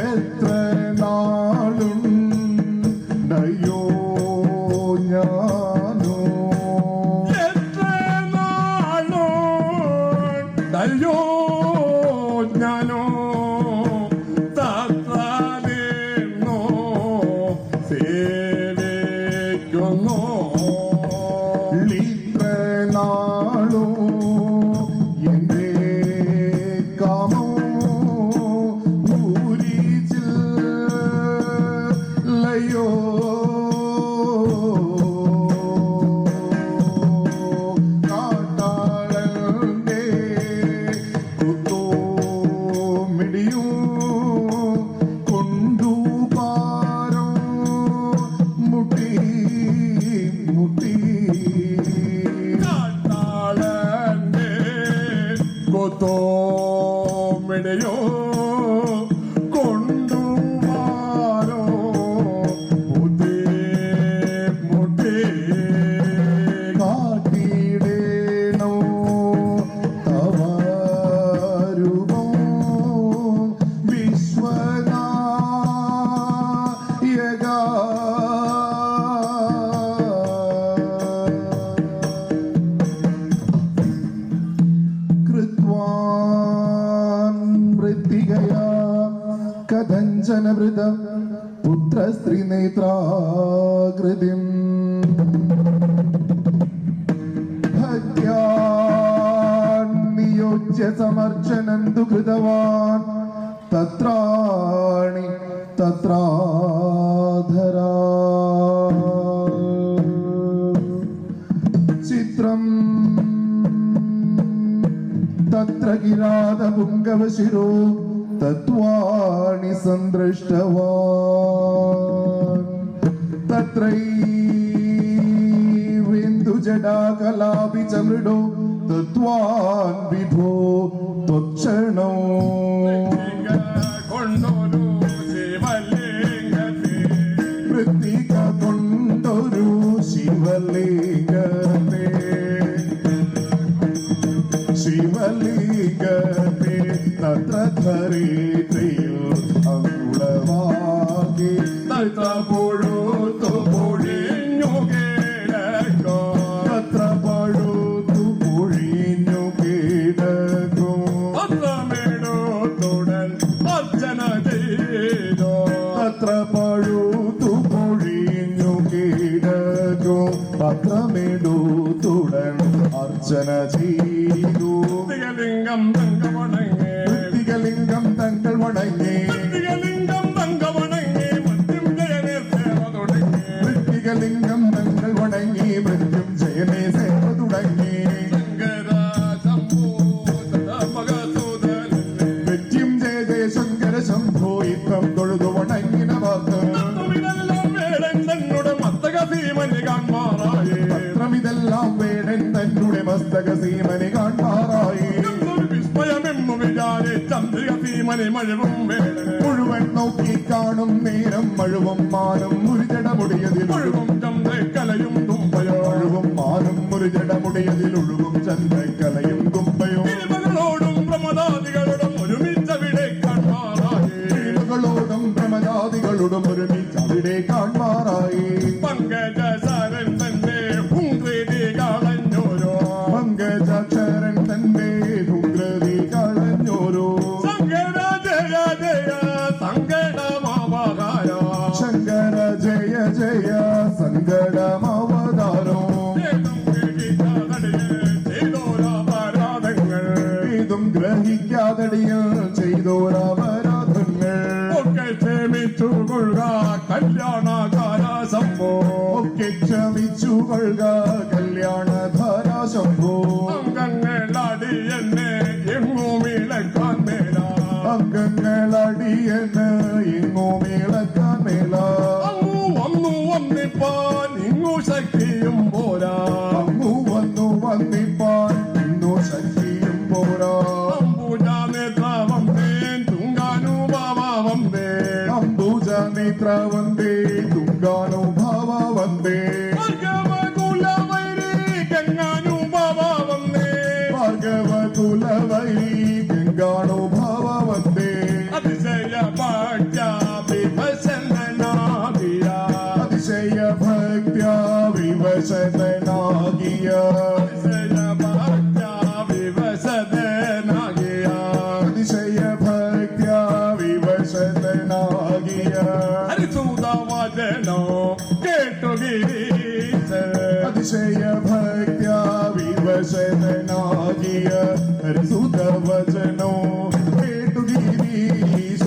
എത്ര നാളുണ്ടയോ ഞാനോ എത്ര നാളോ ഡയോ ഞാനോ പൂത്തോ മിടയോ കൊണ്ടുമാരോ പൂത്തേ മുട്ടേ കാട്ടിടേണോ തവരുമോ വിശ്വനായക കൃത്വാൻ മൃത്തികയാ കഥഞ്ചനവൃത പുത്രസ്ത്രീനേത്രാകൃതിം നിയോജ്യ സമർച്ചനന്തു കൃതവാൻ തത്രാണി തത്രാധരാ ചിത്രം തത്ര കിരാത പുങ്കവശിരോ തത്വാണി സന്ദൃഷ്ടവാൻ തത്രൈവേന്ദുജടാകലാപി ച മൃഡോ തത്വാൻ വിഭോ ത്വക്ഷണോ കൊണ്ടൊരു ശിവലിംഗത്തെ വൃത്തിക കൊണ്ടൊരു ശിവലിംഗത്തെ ശിവലിംഗത്തെ തത്ര ധരിത്രിയിൽ അങ്കുളമാകി തത്ത പൊഴുത്തു പൊഴിഞ്ഞു കേടക്കോ തത്ര പഴുത്തു പൊഴിഞ്ഞു കിടക്കും പത്രമെടുത്തുടൻ അർച്ചന ചെയ്തോ തത്ര പഴുത്തു പൊഴിഞ്ഞു കിടക്കും പത്രമിടുത്തുടൻ അർച്ചന ചെയ്തു ലിംഗം തങ്കവണങ്ങേ വൃത്തികലിംഗം തങ്ങൾ വണങ്ങി ലിംഗം തങ്കവണങ്ങേ മൃത്യുഞ്ജയനെ സേവ തുടങ്ങി വൃത്തികലിംഗം തങ്ങൾ വണങ്ങി മൃത്യുഞ്ജയനെ സേവ തുടങ്ങി ശങ്കര ശംഭോ മകസൂദനേ മൃത്യുഞ്ജയ ജയ ശങ്കര ശംഭോ ഇത്തം തൊഴുതു വണങ്ങിന വാർത്ത ഇതെല്ലാം വേടൻ തന്നുടെ മസ്തക സീമനി കാൺമാറായേ പത്രമിതെല്ലാം വേടൻ തന്നുടെ മസ്തക സീമനെ കാണാറായി എന്തൊരു വിസ്മയമെന്നു വിചാരെ ചന്ദ്രിക സീമനി മഴവും വേടനെ മുഴുവൻ നോക്കി കാണും നേരം മഴുവും മാനും മുരുജടമുടിയതിൽ മുഴുവൻ ചന്ദ്രക്കലയും തുമ്പയോ മഴുവും മാനും മുരുജടമുടിയതിൽ ഒഴുകും ചന്ദ്രക്കലയും തുമ്പയും തിരുമകളോടും പ്രമദാദികളോടും ഒരുമിച്ചവിടെ കാൺമാറായേ ോടും പ്രമദാദികളോടും ഒരുമിച്ച് അവിടെ കാണാറായി പങ്കജസാരൻ തന്റെ ഭൂകൃതി കളഞ്ഞോരോ പങ്കജാക്ഷരൻ തന്റെ ഭൂകൃതി കളഞ്ഞോരോ സങ്കട ജയ ജയ സങ്കടമാവകാര ശങ്കര ജയ ജയ സങ്കടമവതാരോ ചെയ്തോരാപരാധങ്ങൾ ഇതും ഗ്രഹിക്കാതടിയിൽ ചെയ്തോരപരാധങ്ങൾ ഒക്കെ ക്ഷമിച്ചു കൊള്ളുക കല്യാണകാല സംഭവോ ഒക്കെ ക്ഷമിച്ചു കൊള്ളുക കല്യാണധാരാ ശംഭോ അംഗങ്ങളടി എന്നെ എങ്ങും ഇളക്കാൻ മേല അംഗങ്ങളടിയെന്ന് എങ്ങും ഇളക്കാൻ മേല അങ്ങു വന്നു വന്നിപ്പാൻ ഇങ്ങു ശക്തിയും പോരാ അങ്ങു വന്നു വന്നിപ്പാൻ ഇന്നു ശക്തിയും പോരാ അംബുജ നേത്രാവന്തേ തുങ്കാനുഭാവന്തേ അംബുജ നേത്ര വന്ദേ തുങ്കാനുഭാവ വന്ദേ ഭാർഗവകുലവൈരി ഗംഗാനുഭാവന്തേ ഭാർഗവ കുലവൈരി ഗംഗാനുഭാവ വന്ദേ അതിശയ ഭാഗ്യാഭിവശനാകിയ അതിശയ ഭക്ത്യാ വിവശനാകിയ അതിശയ ഭാഗ്യാഭിവശനാകിയ അതിശയ ഭക്ത്യാ വിവശനാകിയ ഹരിസൂതവചനോ കേട്ടു ഗിരീശ അതിശയ ഭക്ത്യാ വിവശനാകിയ ഹരിസുതവചനോ കേട്ടു ഗിരീശ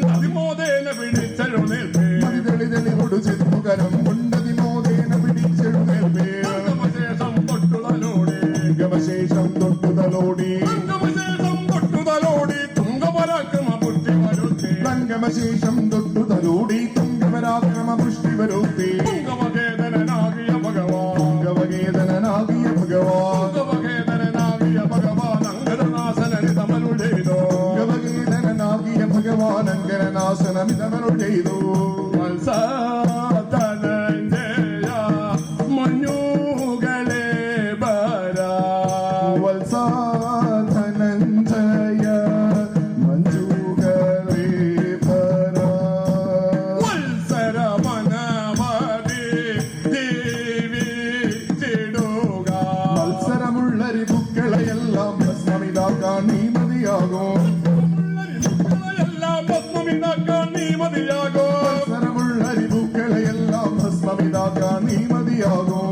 അതിമോദേന പിടിച്ചെഴുന്നേൽപ്പേ മതിതെളിതെളി കൊടു ചെന്നുകരം കൊണ്ടതിമോദേന പിടിച്ചെഴുന്നേൽപ്പേ അംഗമശേഷം തൊട്ടുതലോടി ഗമശേഷം തൊട്ടുതലോടി അംഗമശേഷം തൊട്ടുതലോടി തുങ്കപരാക്രമ പുഷ്ടി വരുത്തി സംഗമശേഷം തൊട്ടുതലോടി തുങ്കപരാക്രമ പുഷ്ടി വരുത്തി തുങ്കവകേതനാകിയ ഭഗവാൻ തുങ്കവകേതനാകിയ ഭഗവാൻ തുങ്കവകേതനാകിയ മതിയാകും എല്ലാം ഭസ്മമിതാക്കാൻ നീ മതിയാകും അവസരമുള്ള രിപുക്കളെയെല്ലാം ഭസ്മമിതാക്കാൻ നീ മതിയാകും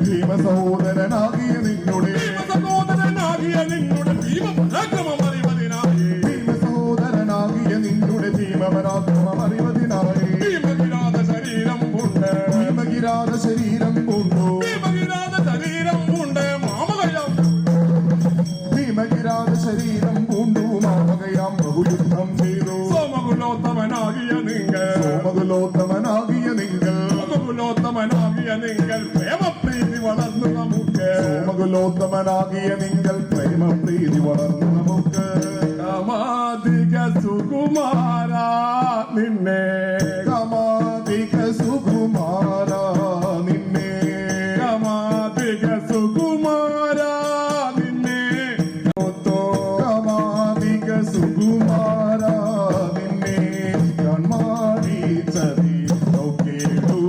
ഭീമ സഹോദരനാകിയ നിന്നുടെ ഭീമ സഹോദരനാകിയ നിന്നുടെ ഭീമപരാക്രമം അറിവതിനായി ശരീരം ഉണ്ട് ഭീമകിരാത ശരീരം പൂണ്ടു ശരീരം ഉണ്ട് മാമകയം ഭീമകിരാത ശരീരം പൂണ്ടു മാമകയാം ബഹുയുദ്ധം ചെയ്തു സോമകുലോത്തമനാകിയ നിങ്ങൾ സോമകുലോത്തമനാകിയ നിങ്ങൾ സോമകുലോത്തമനാകിയ നിങ്ങൾ പ്രേമപ്രീതി വളർന്നു നമുക്ക് സോമകുലോത്തമനാകിയ നിങ്ങൾ പ്രേമപ്രീതി വളർന്നു നമുക്ക് കാമാധിക സുകുമാര നിന്നെ കാമാതിക സുകുമാര നിന്നെ കാമാധിക സുകുമാര നിന്നെ കാമാതിക സുകുമാര നിന്നെ കൺമാടിച്ചതി നോക്കിയെടുത്തു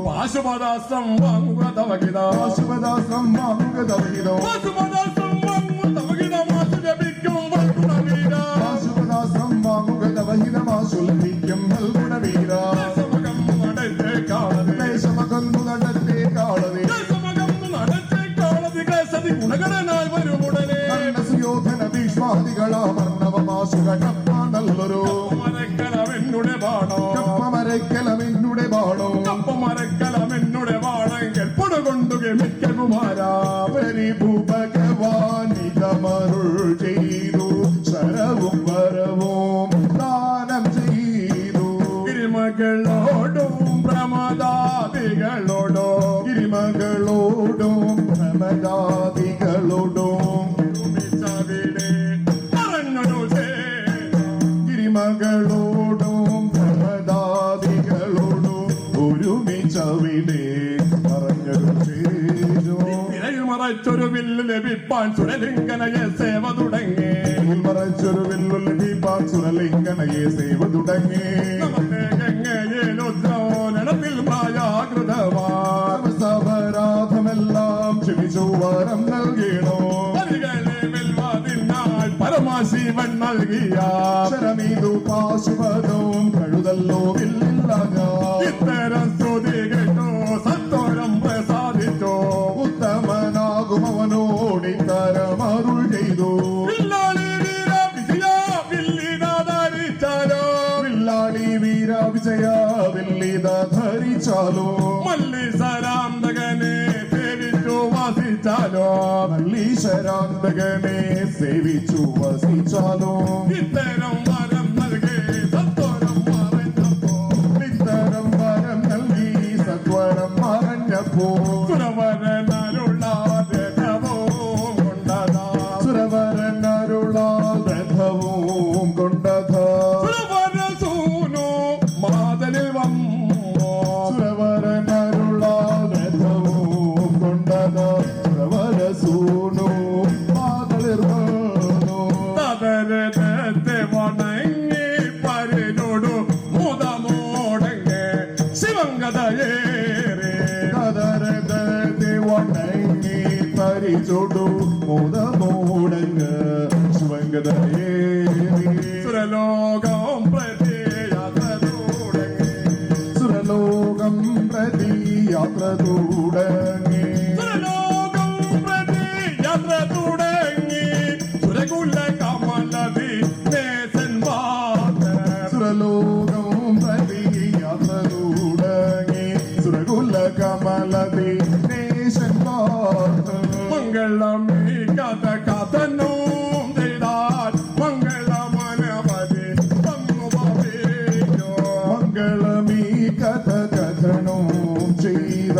പാശുപദാസം വാങ്ങുക തവകിത പാശുപദാസം വാങ്ങുകതവിതോ പാശുപദാസം വാങ്ങുക തവകിത മാസു ലഭിക്കും വൽഗുണവീര പാശുപദാസം വാങ്ങുകതവഹിതമാശു ലഭിക്കും നൽകുണവീര സമകം നടത്തെ കാളതി ദേശമകന്നു നടത്തെ കാളവേ സമകം നടത്തെ കാളതി ക്ലേശതി ഗുണകരനായി വരുമുടനെ സുയോധന ഭീഷ്മാദികളാമർണവമാശുക കപ്പ നല്ലൊരു മരക്കലമെന്നുടെ ബാണോ കപ്പമരക്കലമെന്നുടെ ബാണോ കപ്പമരക്കലമെന്നുടെ ബാണെങ്കിൽ പൊടുകൊണ്ടു ഗമിക്ക ഭൂഭഗവാനിതമരുൾ ചെയ്തു ശരവും വരവും ദാനം ചെയ്തു ഗിരിമകളോടും പ്രമദാദികളോടോ ഗിരിമകളോടും പ്രമദാദികളോടും ഒരുമിച്ചവിടെ പറഞ്ഞൊരു ഗിരിമകളോടും പ്രമദാദികളോടും ഒരുമിച്ചവിടെ പറഞ്ഞൊരു ചേരു തിരയിൽ മറച്ചൊരു വില്ല് ലഭിപ്പാൻ സുരലിംഗനയെ സേവ തുടങ്ങി മറച്ചൊരു വെല്ലുള്ള ദീപാൻ സുരലിംഗനയെ സേവ തുടങ്ങി നമസ്തേ ഗംഗയെ രുദ്രോനത്തിൽ മായാകൃതമാ സമരാധമെല്ലാം ക്ഷമിച്ചു വരം നൽകണോ പരികളെ വെൽവാതിനായി പരമാശിവൻ നൽകിയ അക്ഷരമീതു പാശുപദവും കഴുതല്ലോ ഇല്ലില്ല ഞാൻ ഇത്തരം സ്തുതി കേട്ടോ സത്തോരം പ്രസാദിച്ചോ ഉത്തമനാകും അവനോടിത്തരമരുൾ ചെയ്തു വില്ലാളി വീര വിജയ വില്ലിനാദരിച്ചാലോ വില്ലാളി വീര വിജയ വില്ലിത ധരിച്ചാലോ മല്ലീശ്വരാന്തകനെ സേവിച്ചു വാസിച്ചാലോ മല്ലീശ്വരാന്തകനെ സേവിച്ചു വസിച്ചാലോ ഇത്തരം വരം നൽകി സത്തോരം മറഞ്ഞപ്പോ ഇത്തരം വരം നൽകി സത്വരം മറഞ്ഞപ്പോ സുരവരനാലുള്ള രഥവും കൊണ്ടതാ സുരവരനരുള രഥവും കൊണ്ടത സുരവരസൂനു മാതലിൽ വന്നോ സുരവരനരുള രഥവും കൊണ്ടത സുരവരസൂനു മാതളിർന്നു തദരത്തെ വണങ്ങി പരിനോടു മുതമോടങ്ങ് ശിവങ്കതയേറെ കതരത്തെ വണങ്ങി പരിചൊടു മുതമോടങ്ങ് ശിവങ്കതയേറി സുരലോകം പ്രതി യാത്ര തുടങ്ങി സുരലോകം പ്രതി യാത്ര തുടങ്ങി സുരലോകം പ്രതി യാത്ര തുടങ്ങി സുരകുല കമലതി നേസന്മാത സുരലോകം പ്രതി യാത്ര തുടങ്ങി സുരകുല കമലതി നേശൻ മംഗളമീ കഥ കഥനും ചെയ്താൽ മംഗളമനവധി വന്നു ഭവിക്കോ മംഗളമീ കഥ കഥനവും ചെയ്ത